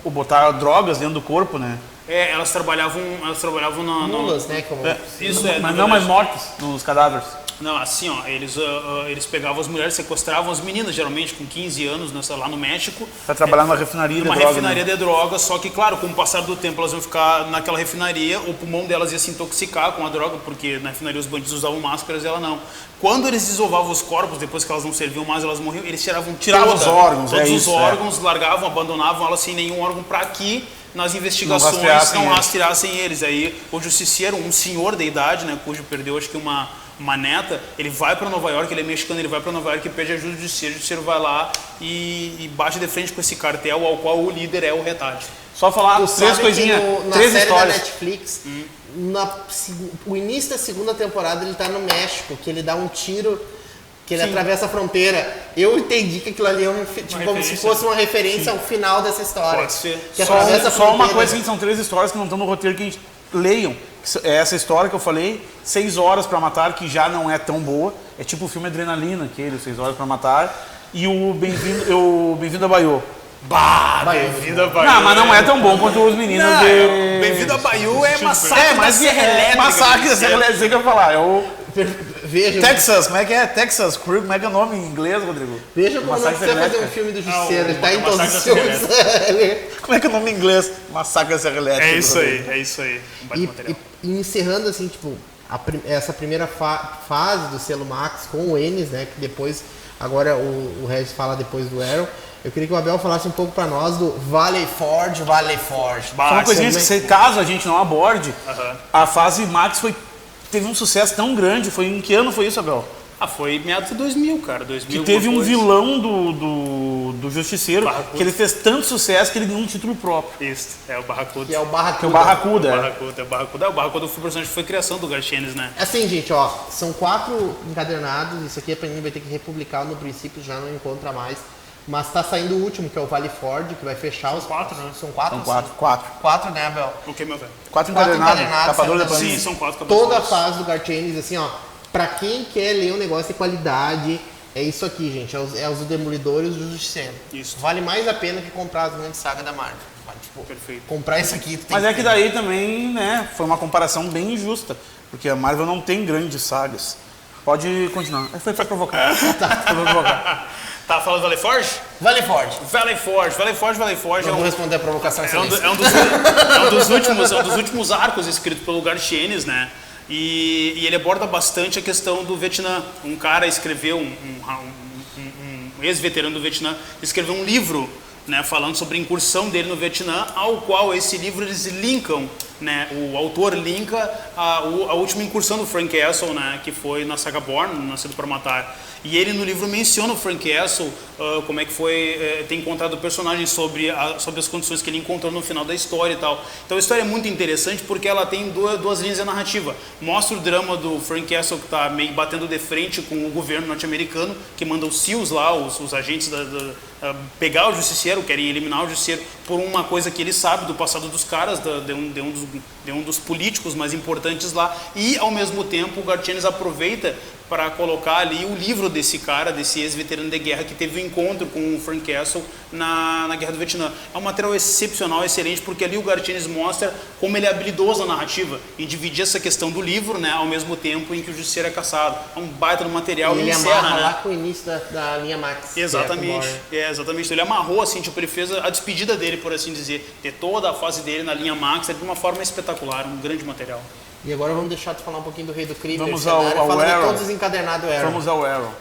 botar drogas dentro do corpo, né?
Elas trabalhavam na...
Mulas, né? Como...
Isso
Mas não mais mortas, nos cadáveres.
Não, assim, ó, eles pegavam as mulheres, sequestravam as meninas, geralmente com 15 anos, lá no México.
Pra trabalhar numa refinaria de drogas.
Uma refinaria de drogas, só que, claro, com o passar do tempo elas iam ficar naquela refinaria, o pulmão delas ia se intoxicar com a droga, porque na refinaria os bandidos usavam máscaras e ela não. Quando eles desovavam os corpos, depois que elas não serviam mais, elas morriam, eles tiravam
os órgãos,
todos os órgãos, largavam, abandonavam elas sem nenhum órgão para que nas investigações não rastreassem eles. Aí o justiceiro, um senhor de idade, né, cujo perdeu acho que uma neta, ele vai para Nova York, ele é mexicano, ele vai para Nova York e pede ajuda do justiceiro. O justiceiro vai lá e bate de frente com esse cartel, ao qual o líder é o Retade.
Só falar três coisinhas, três histórias.
Da Netflix, o início da segunda temporada ele tá no México, que ele dá um tiro, que ele atravessa a fronteira. Eu entendi que aquilo ali é como se fosse uma referência ao final dessa história.
Pode ser.
Que
só uma coisa, assim, são três histórias que não estão no roteiro, que a gente leiam. Essa história que eu falei, 6 Horas pra Matar, que já não é tão boa. É tipo o filme Adrenalina, aquele, 6 Horas pra Matar. E o Bem-vindo a Baiô.
Bem-vindo a Baiô.
Não, mas não é tão bom quanto os meninos de...
Bem-vindo a Baiô é Massacre da Serra Elétrica.
Massacre da Serra Elétrica, que eu ia falar.
Veja,
Texas, como é que é? Texas Crew, como é que é o nome em inglês, Rodrigo?
Veja como não precisa fazer um filme do Justiceiro, ele tá em todos os
Massacre da
filmes.
Como é que é o nome em inglês? Massacre da Serra Elétrica.
É isso aí.
E encerrando assim, tipo, essa primeira fase do selo Max com o Enes, né, que depois, agora o Regis fala depois do Arrow. Eu queria que o Abel falasse um pouco pra nós do Valley Forge.
Só uma coisinha, caso a gente não aborde, a fase Max teve um sucesso tão grande. Foi em que ano foi isso, Abel?
Foi meados de 2000, cara. 2000,
que teve um vilão do Justiceiro,
Barracuda,
que ele fez tanto sucesso que ele ganhou um título próprio.
Isso, é o Barracuda.
Que é o Barracuda.
O Barracuda foi o personagem que foi criação do Garth Ennis, né?
Assim, gente, ó, são 4 encadernados. Isso aqui a Panini vai ter que republicar no princípio, já não encontra mais. Mas tá saindo o último, que é o Valley Forge, que vai fechar os
4, né?
São 4?
São 4.
4, né, Abel?
O que, meu velho?
4 encadernados, capador da
Sim,
Panini.
são 4
Toda a fase do Garth Ennis, assim, ó, pra quem quer ler um negócio de qualidade, é isso aqui, gente. É os Demolidores e os Justiceiro.
Isso.
Vale mais a pena que comprar as grandes sagas da Marvel. Tipo,
perfeito.
Comprar isso aqui...
Mas é que daí também, né, foi uma comparação bem injusta, porque a Marvel não tem grandes sagas. Pode continuar. Foi pra provocar. Foi pra provocar.
Tá falando do Valley Forge?
Valley Forge.
Valley Forge
Eu vou responder a provocação.
É um dos últimos arcos escritos pelo Garth Ennis, né? E ele aborda bastante a questão do Vietnã. Um cara escreveu, um ex-veterano do Vietnã, escreveu um livro, né, falando sobre a incursão dele no Vietnã, ao qual esse livro eles linkam né, o autor linka a última incursão do Frank Castle, né, que foi na saga Bourne, Nascido para Matar. E ele no livro menciona o Frank Castle, como é que foi ter encontrado o personagem sobre as condições que ele encontrou no final da história e tal. Então a história é muito interessante porque ela tem duas linhas de narrativa. Mostra o drama do Frank Castle que está meio batendo de frente com o governo norte-americano, que manda os SEALs lá, os agentes pegar o Justiceiro, querem eliminar o Justiceiro por uma coisa que ele sabe do passado dos caras, de um dos políticos mais importantes lá. E ao mesmo tempo o Garth Ennis aproveita para colocar ali o livro desse cara, desse ex-veterano de guerra que teve um encontro com o Frank Castle na Guerra do Vietnã. É um material excepcional, excelente, porque ali o Garth Ennis mostra como ele é habilidoso na narrativa em dividir essa questão do livro, né, ao mesmo tempo em que o Justiceiro é caçado. É um baita no material.
E ele
encerra,
amarra
né,
lá com o início da linha Max.
Exatamente, exatamente. Então, ele amarrou, assim, tipo, ele fez a despedida dele, por assim dizer, de toda a fase dele na linha Max, de uma forma espetacular, um grande material.
E agora vamos deixar de falar um pouquinho do Rei do Crime.
Vamos ao
falando
Arrow.
de todos os encadernados Arrow.
Vamos ao Arrow.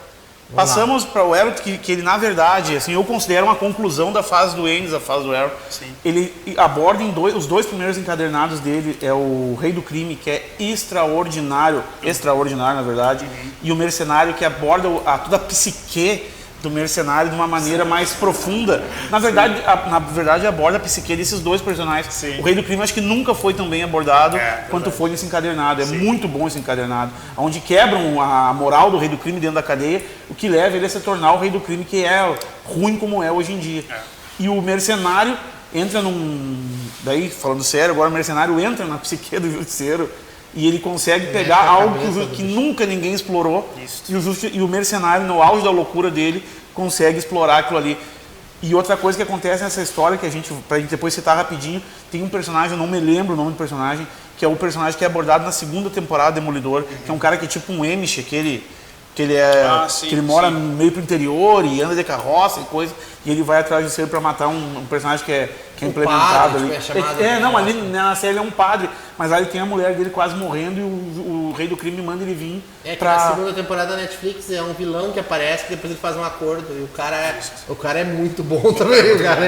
Passamos para o Arrow, que ele, na verdade, assim, eu considero uma conclusão da fase do Ennis, a fase do Arrow.
Sim.
Ele aborda os dois primeiros encadernados dele, é o Rei do Crime, que é extraordinário, na verdade, e o Mercenário, que aborda toda a psique do mercenário de uma maneira mais profunda. Na verdade, aborda a psique desses dois personagens.
Sim.
O Rei do Crime acho que nunca foi tão bem abordado quanto foi nesse encadernado. É muito bom esse encadernado. Onde quebram a moral do Rei do Crime dentro da cadeia, o que leva ele a se tornar o Rei do Crime que é ruim como é hoje em dia. E o mercenário entra Daí, falando sério, agora o mercenário entra na psique do justiceiro e ele consegue pegar algo que nunca ninguém explorou. E o mercenário, no auge da loucura dele, consegue explorar aquilo ali. E outra coisa que acontece nessa história, pra gente depois citar rapidinho, tem um personagem, eu não me lembro o nome do personagem, que é o personagem que é abordado na segunda temporada do Demolidor, que é um cara que é tipo um Amish, que ele mora meio pro interior e anda de carroça e coisa, e ele vai atrás de ser para matar um personagem que é implementado
padre,
ali. Ali na série ele é um padre, mas lá ele tem a mulher dele quase morrendo e o Rei do Crime manda ele vir
na segunda temporada da Netflix é um vilão que aparece, que depois ele faz um acordo, e o cara é muito bom também, o cara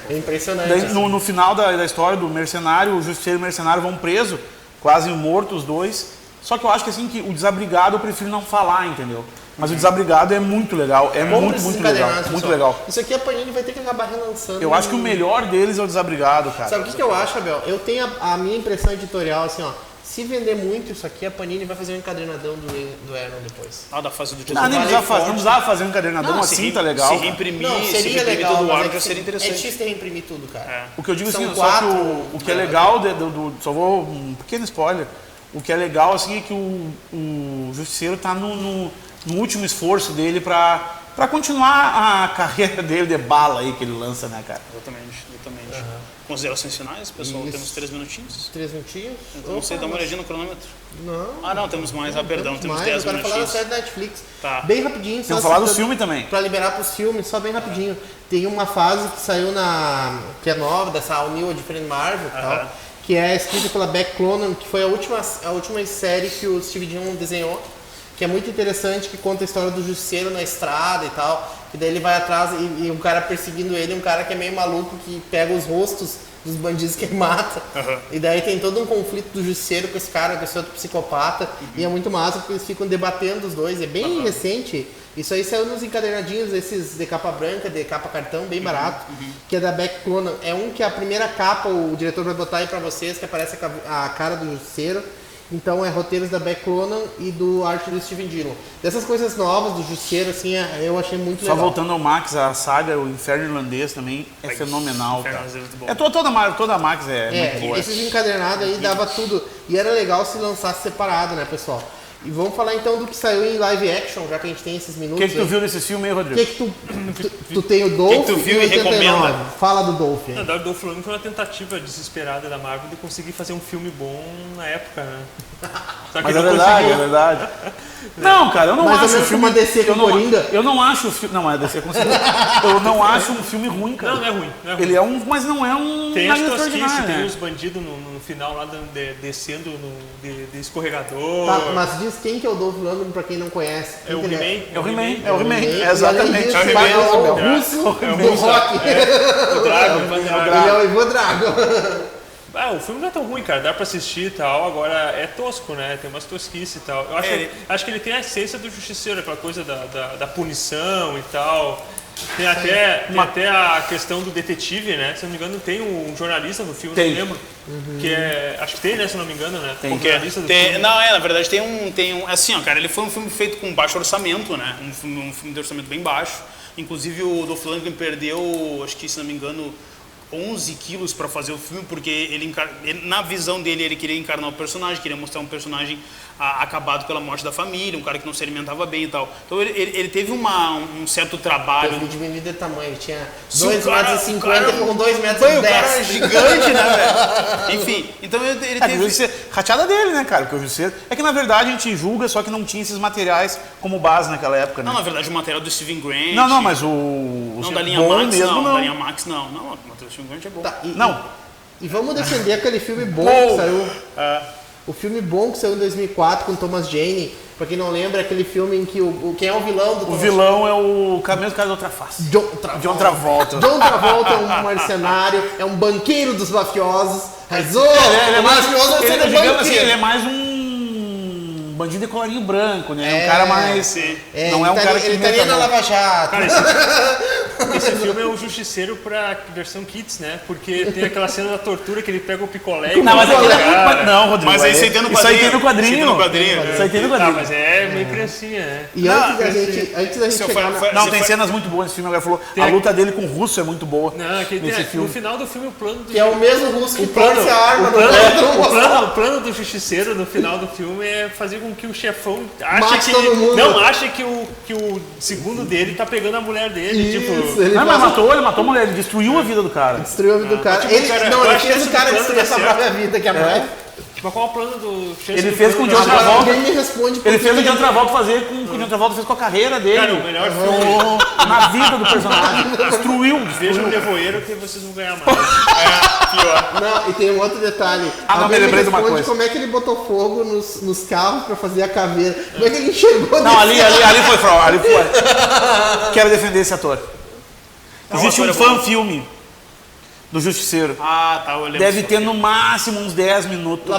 é impressionante.
Daí, no final da história do mercenário, o Justiceiro e o mercenário vão preso, quase mortos os dois. Só que eu acho que assim, que o desabrigado eu prefiro não falar, entendeu? Mas o desabrigado é muito legal, muito legal, muito legal.
Isso aqui a Panini vai ter que acabar relançando.
Eu acho que o melhor deles é o desabrigado, cara.
Sabe o que eu acho, Abel? Eu tenho a minha impressão editorial, assim, ó. Se vender muito isso aqui, a Panini vai fazer um encadernadão do Arrow depois.
Da fase do
Não precisava fazer um encadernadão assim, tá legal.
Se reimprimir,
seria legal,
todo o
mas
arco, seria interessante.
É difícil reimprimir tudo, cara.
O que eu digo
São
assim,
quatro,
só que o que é legal, só vou um pequeno spoiler, o que é legal assim é que o Justiceiro tá no último esforço dele pra continuar a carreira dele de bala aí que ele lança, né, cara?
Exatamente. Considerações finais, pessoal?
Isso.
Temos 3 minutinhos.
3 minutinhos?
Então, não sei, dá uma olhadinha no cronômetro.
Não.
Não, temos mais. Perdão, temos 10
minutinhos. Eu quero falar da
minutinhos.
série da Netflix.
Tá.
Bem rapidinho.
Vamos falar do filme também.
Pra liberar pros filmes, só bem rapidinho. Tem uma fase que saiu que é nova, dessa All New Different Marvel e tal, que é escrita pela Beck Cloonan, que foi a última série que o Steve Dillon desenhou, que é muito interessante, que conta a história do Justiceiro na estrada e tal, que daí ele vai atrás e um cara perseguindo ele, um cara que é meio maluco, que pega os rostos dos bandidos que ele mata. E daí tem todo um conflito do Justiceiro com esse cara, com esse outro psicopata, e é muito massa porque eles ficam debatendo os dois, é bem recente. Isso aí saiu nos encadernadinhos, esses de capa branca, de capa cartão, bem barato, que é da Beck Cloonan. É um que a primeira capa, o diretor vai botar aí pra vocês, que aparece a cara do Justiceiro. Então é roteiros da Beck Cloonan e do arte do Steven Dillon. Dessas coisas novas do Justiceiro, assim, eu achei muito legal.
Só voltando ao Max, a saga, o Inferno Irlandês também é fenomenal, cara. Toda a Max é muito boa.
Esses encadernados aí dava tudo. E era legal se lançasse separado, né, pessoal? E vamos falar então do que saiu em live action, já que a gente tem esses minutos.
O que tu viu nesse filme aí, Rodrigo?
O que tu tem o Dolph?
Que tu viu e recomenda?
Fala do Dolph.
O Dolph Lundgren foi uma tentativa desesperada da Marvel de conseguir fazer um filme bom na época, né? Só que
Mas é verdade. Não, cara, eu não acho o filme...
uma DC com Coringa.
Eu não acho o filme... Não, é DC com Eu não acho um filme ruim, cara.
Não é ruim.
Ele é um... Mas não é um...
Tem as tosquices, tem os bandidos no final lá descendo de escorregador.
Tá, mas diz quem que é o Dolph Lundgren pra quem não conhece.
É o He-Man.
É o He-Man, exatamente.
É o russo do rock.
O Drago,
Ele é o Ivan Drago.
O filme não é tão ruim, cara, dá pra assistir e tal, agora é tosco, né? Tem umas tosquices e tal. Eu acho que ele tem a essência do Justiceiro, aquela coisa da punição e tal. Tem até a questão do detetive, né? Se eu não me engano, tem um jornalista no filme, não lembro. Que é. Acho que tem, né? Se eu não me engano, né?
Tem um jornalista do filme. Não, na verdade tem um. Assim, ó, cara, ele foi um filme feito com baixo orçamento, né? Um filme de orçamento bem baixo. Inclusive o Dolph Lundgren perdeu, acho que se não me engano, 11 quilos para fazer o filme, porque ele, na visão dele, ele queria encarnar o personagem, queria mostrar um personagem acabado pela morte da família, um cara que não se alimentava bem e tal. Então ele teve um certo trabalho.
Ele diminuiu de tamanho, ele tinha 2,50 m com 2,10 m.
Foi, o cara é gigante, né, velho? Enfim, então ele teve...
Rachada dele, né, cara? Porque o Justiceiro... É que, na verdade, a gente julga, só que não tinha esses materiais como base naquela época, né?
Não, na verdade, o material do Steven Grant...
Não, mas
não, da linha Max, não. Da linha Max, não. Não, o material do Steven Grant é bom.
Tá,
não.
E vamos defender aquele filme bom que saiu... O filme bom que saiu em 2004 com Thomas Jane. Pra quem não lembra, aquele filme em que quem é o vilão do Thomas Jane?
O vilão é o mesmo cara da outra face.
John Travolta. John Travolta é um mercenário, é um banqueiro dos mafiosos.
Ele é mais um bandido de colarinho branco, né? Um cara mais... não é um cara que...
Ele estaria na Lava Jato.
Cara, esse filme é o Justiceiro pra versão Kids, né? Porque tem aquela cena da tortura que ele pega o picolé e...
Não, Rodrigo.
Mas aí você tem no quadrinho.
Isso aí tem no quadrinho.
Isso aí tem no quadrinho.
Mas é meio criancinha, né?
E antes da gente chegar
Não, tem cenas muito boas nesse filme. Agora falou, a luta dele com o russo é muito boa.
No final do filme, o plano do...
Que é o mesmo russo que torce a arma.
O plano do Justiceiro no final do filme é fazer com que o chefão ache que o segundo dele tá pegando a mulher dele. Tipo,
ele matou a mulher, ele destruiu a vida do cara.
Destruiu a vida do cara. Ele fez o cara destruir essa própria vida, que a mulher.
Mas qual é o plano do
Ele fez com o John Travolta.
Ninguém me responde.
Ele fez o John Travolta fazer com o que o John Travolta fez com a carreira dele.
Cara, o melhor filme
na vida do personagem. Destruiu.
Veja o Nevoeiro que vocês vão ganhar mais. Pior.
Não, e tem um outro detalhe.
Não, me lembrei de uma coisa.
Como é que ele botou fogo nos carros pra fazer a caveira? Como é que ele enxergou?
Não, ali foi fraud. Quero defender esse ator. Existe um fã-filme do Justiceiro.
Eu lembro.
Deve ter no máximo uns 10 minutos.
Da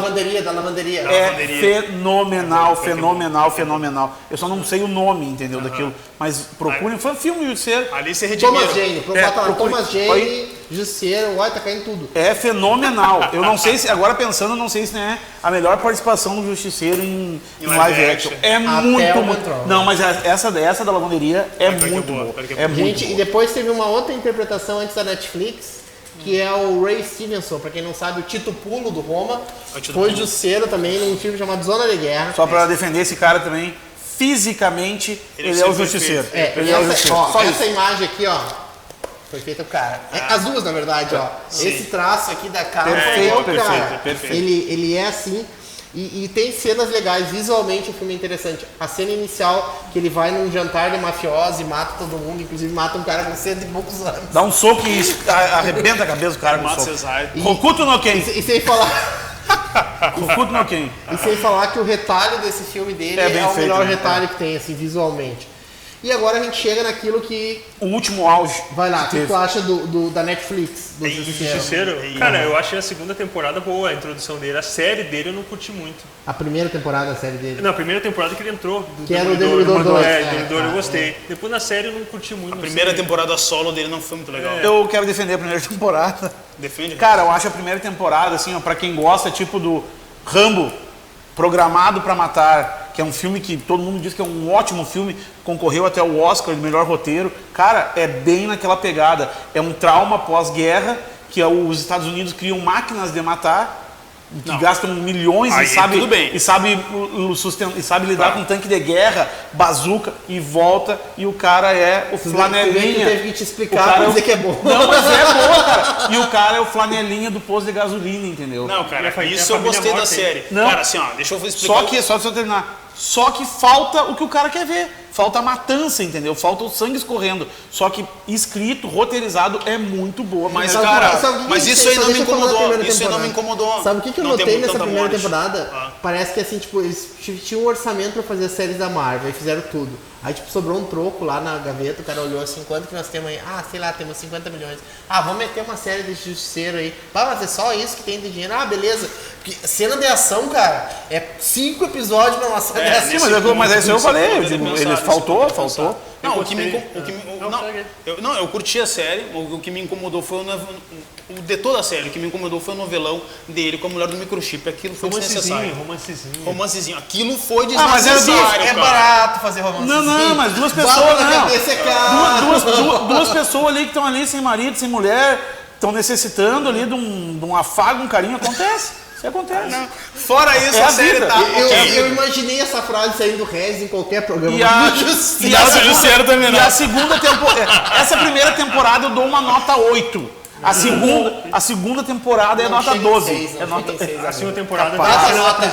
lavanderia.
É fenomenal. Eu só não sei o nome, entendeu, daquilo. Mas procurem, foi um filme do Justiceiro.
Ali você redimiu.
Thomas Jane. Thomas Jane, Justiceiro, tá caindo tudo.
É fenomenal. Eu não sei se, agora pensando, não sei se é a melhor participação do Justiceiro em live action. É muito. Não, mas essa da lavanderia é muito boa.
Gente, e depois teve uma outra interpretação antes da Netflix, que é o Ray Stevenson, pra quem não sabe, o Tito Pulo do Roma. Foi Justiceiro também num filme chamado Zona de Guerra.
Só pra defender esse cara também, fisicamente, ele é o Justiceiro.
Essa imagem aqui, ó, foi feita pro cara. As duas, na verdade, ó. Sim. Esse traço aqui da cara foi o cara.
Perfeito.
Ele é assim. E tem cenas legais, visualmente o filme é interessante. A cena inicial, que ele vai num jantar de mafiosos e mata todo mundo, inclusive mata um cara com 100 e poucos anos.
Dá um soco e arrebenta a cabeça do cara com soco. Hokuto no Ken.
E sem falar...
Hokuto no Ken.
E sem falar que o retalho desse filme dele é o melhor retalho que tem, assim, visualmente. E agora a gente chega naquilo que...
O último auge.
Vai lá, o que tu acha da Netflix? Do
Justiceiro? Cara, eu achei a segunda temporada boa, a introdução dele. A série dele eu não curti muito.
A primeira temporada, a série dele?
Não, a primeira temporada que ele entrou.
Que era o Demolidor 2.
Demolidor eu gostei. Depois na série eu não curti muito.
A primeira temporada solo dele não foi muito legal.
Eu quero defender a primeira temporada.
Defende?
Cara, eu acho a primeira temporada, assim, ó, pra quem gosta, tipo do Rambo, Programado pra Matar, que é um filme que todo mundo diz que é um ótimo filme, concorreu até o Oscar de melhor roteiro. Cara, é bem naquela pegada. É um trauma pós-guerra, que os Estados Unidos criam máquinas de matar, que gastam milhões e sabe lidar com tanque de guerra, bazuca, e volta, e o cara é o flanelinha.
Teve que te explicar pra dizer que é bom.
Não, mas é boa, cara. E o cara é o flanelinha do posto de gasolina, entendeu?
Não, cara, isso eu gostei da série.
Não.
Cara, assim, ó, deixa eu explicar.
Só que eu terminar. Só que falta o que o cara quer ver. falta a matança, entendeu? Falta o sangue escorrendo. Só que escrito, roteirizado, é muito boa.
Mas,
Sabe
cara,
que
mas
tem?
isso aí
Só
não me
deixa eu falar da
incomodou.
primeira
Isso aí não me
temporada.
incomodou.
Sabe o que eu
Não
notei
tem
nessa
tanta
primeira
morte.
temporada?
Ah.
Parece que assim, tipo, eles tinham um orçamento pra fazer as séries da Marvel e fizeram tudo. Aí, tipo, sobrou um troco lá na gaveta, o cara olhou assim, quanto que nós temos aí? Ah, sei lá, temos 50 milhões. Ah, vamos meter uma série de Justiceiro aí. Mas é só isso que tem de dinheiro. Ah, beleza. Porque cena de ação, cara, é 5 episódios pra uma cena de ação.
Sim, mas é isso que eu falei. Eu digo, eles faltou.
Não, eu curti a série, o que me incomodou foi de toda a série, o que me incomodou foi o novelão dele com a mulher do microchip. Aquilo foi desnecessário. Romancezinho. Aquilo foi
mas era
desnecessário,
É
cara.
barato fazer romance.
Não, mas duas
Bala
pessoas,
na
não.
cabeça é caro.
Duas pessoas ali que estão ali sem marido, sem mulher, estão necessitando ali de um afago, um carinho, acontece. Isso acontece.
Fora isso,
É
a
a
série
vida.
tá...
Eu imaginei essa frase saindo do Regis em qualquer programa.
E a
Justiceiro também não.
E a segunda temporada. Essa primeira temporada eu dou uma nota 8. A segunda temporada é nota 12. É nota...
A segunda temporada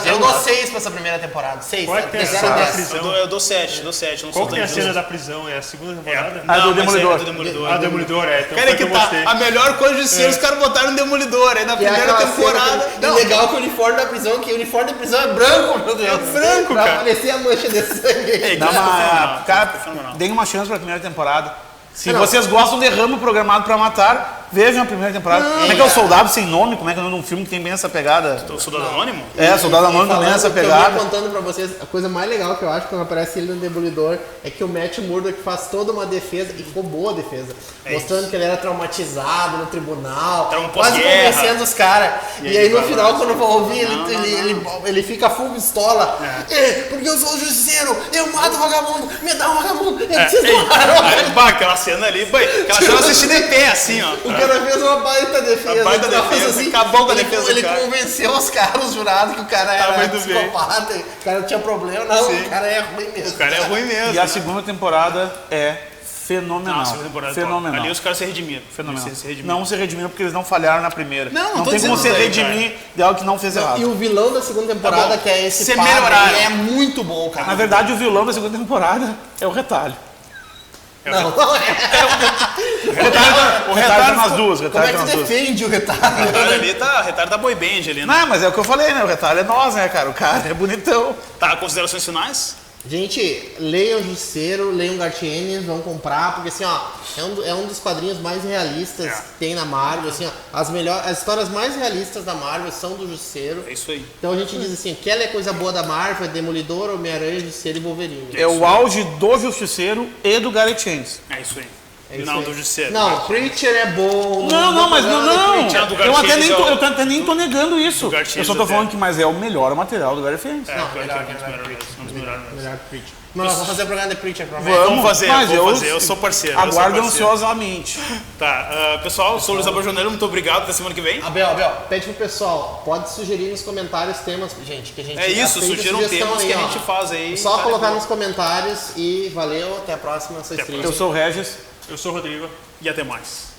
Eu dou 6 pra essa primeira temporada. 6.
Qual é que tem a
zero
cena
a
da
10.
prisão?
Eu dou 7, não
Qual
sou
que é a
tão
cena
injusto.
da prisão? É a segunda temporada?
A do
Não, mas
Demolidor.
é do Demolidor.
Ah, Demolidor, então
Cara,
foi
que
eu
tá
gostei.
a melhor coisa de ser, os caras botaram um Demolidor. Aí na
Que é
primeira
aquela
temporada...
cena que- e legal que o uniforme da prisão, que o uniforme da prisão é branco, meu Deus.
É branco,
pra
cara.
aparecer a mancha de sangue.
Não, mas, cara,
fenomenal.
deem uma chance pra primeira temporada. Se
Não.
vocês gostam de Ramo Programado pra Matar, vejam a primeira temporada. Como é que é o Soldado Sem Nome? Como é que é o nome de um filme que tem bem essa pegada?
O Soldado Anônimo?
É, Soldado Anônimo também
Falando
essa
que eu
pegada.
vinha contando pra vocês, a coisa mais legal que eu acho quando aparece ele no Demolidor é que o Matt Murdock faz toda uma defesa, e ficou boa a defesa, mostrando que ele era traumatizado no tribunal,
Era um
quase
pós-guerra.
convencendo os caras. E aí no final, quando vai ouvir, ele fica full pistola. Porque eu sou o justiceiro, eu mato o vagabundo, me dá um vagabundo, eu preciso matar.
Aquela cena ali, aquela cena assistindo em pé, assim, ó.
O cara fez uma baita defesa.
Uma baita
ele tava
defesa, acabou com a defesa do
Ele
cara.
convenceu os caras, os jurados, que o cara
Tava
era
indo bem.
psicopata, o cara tinha problema. Não,
Sim.
o cara é ruim mesmo.
O cara é ruim mesmo.
E a segunda temporada é fenomenal.
A segunda temporada é
fenomenal.
top. Ali os caras se redimiram.
Fenomenal.
Se redimiram.
Não se redimiram porque eles não falharam na primeira.
Não tô
tem como
dizendo
se
isso aí,
redimir de algo que não fez errado.
E o vilão da segunda temporada,
Tá bom.
que é esse
Cê
padre,
melhoraram.
ele é muito bom, cara.
Na verdade, o vilão da segunda temporada é o Retalho.
Não é.
O Retalho tá nas duas. O
Como é
Retalho
que
tá
tu
nas duas.
defende o
O
retalho?
retalho ali tá, o retalho tá boy band ali, né?
Não, mas é o que eu falei, né? O Retalho é nós, né, cara? O cara é bonitão.
Tá, considerações finais?
Gente, leiam Justiceiro, leiam Gartienes, vão comprar, porque assim, ó, é um dos quadrinhos mais realistas que tem na Marvel, assim, ó, as histórias mais realistas da Marvel são do Justiceiro.
É isso aí.
Então a gente diz assim, quer ler coisa boa da Marvel, é Demolidor, Homem-Aranha, Justiceiro e Wolverine.
É o auge do Justiceiro e do Gareth Chance.
É isso aí.
É isso
Não,
aí.
do Justiceiro.
Não, Preacher é bom.
Não, mas não.
Preacher, do
Eu até
Gartienes
nem tô negando isso.
Gartienes
Eu só tô
até.
falando que mas é o melhor material do Gareth Chance.
É,
Não,
claro
melhor,
que é um dos
melhor.
melhores, um dos melhores mesmo.
Melhor que Preacher. Não, nós vamos fazer o programa de Preacher, provavelmente.
Vamos fazer,
mas
vamos fazer. Eu sou parceiro. eu sou
Aguardo
parceiro.
ansiosamente.
Tá, pessoal, sou o Luiz Abajoneiro, muito obrigado. Até semana que vem.
Abel, pede pro pessoal, pode sugerir nos comentários temas, gente, que a gente
É isso,
aceita
sugiram
sugestão
temas
aí,
que a
ó.
gente faz aí.
Só
tá?
colocar nos comentários e valeu, até a próxima, sou
Até a
Street.
Eu sou o Regis.
Eu sou o Rodrigo.
E até mais.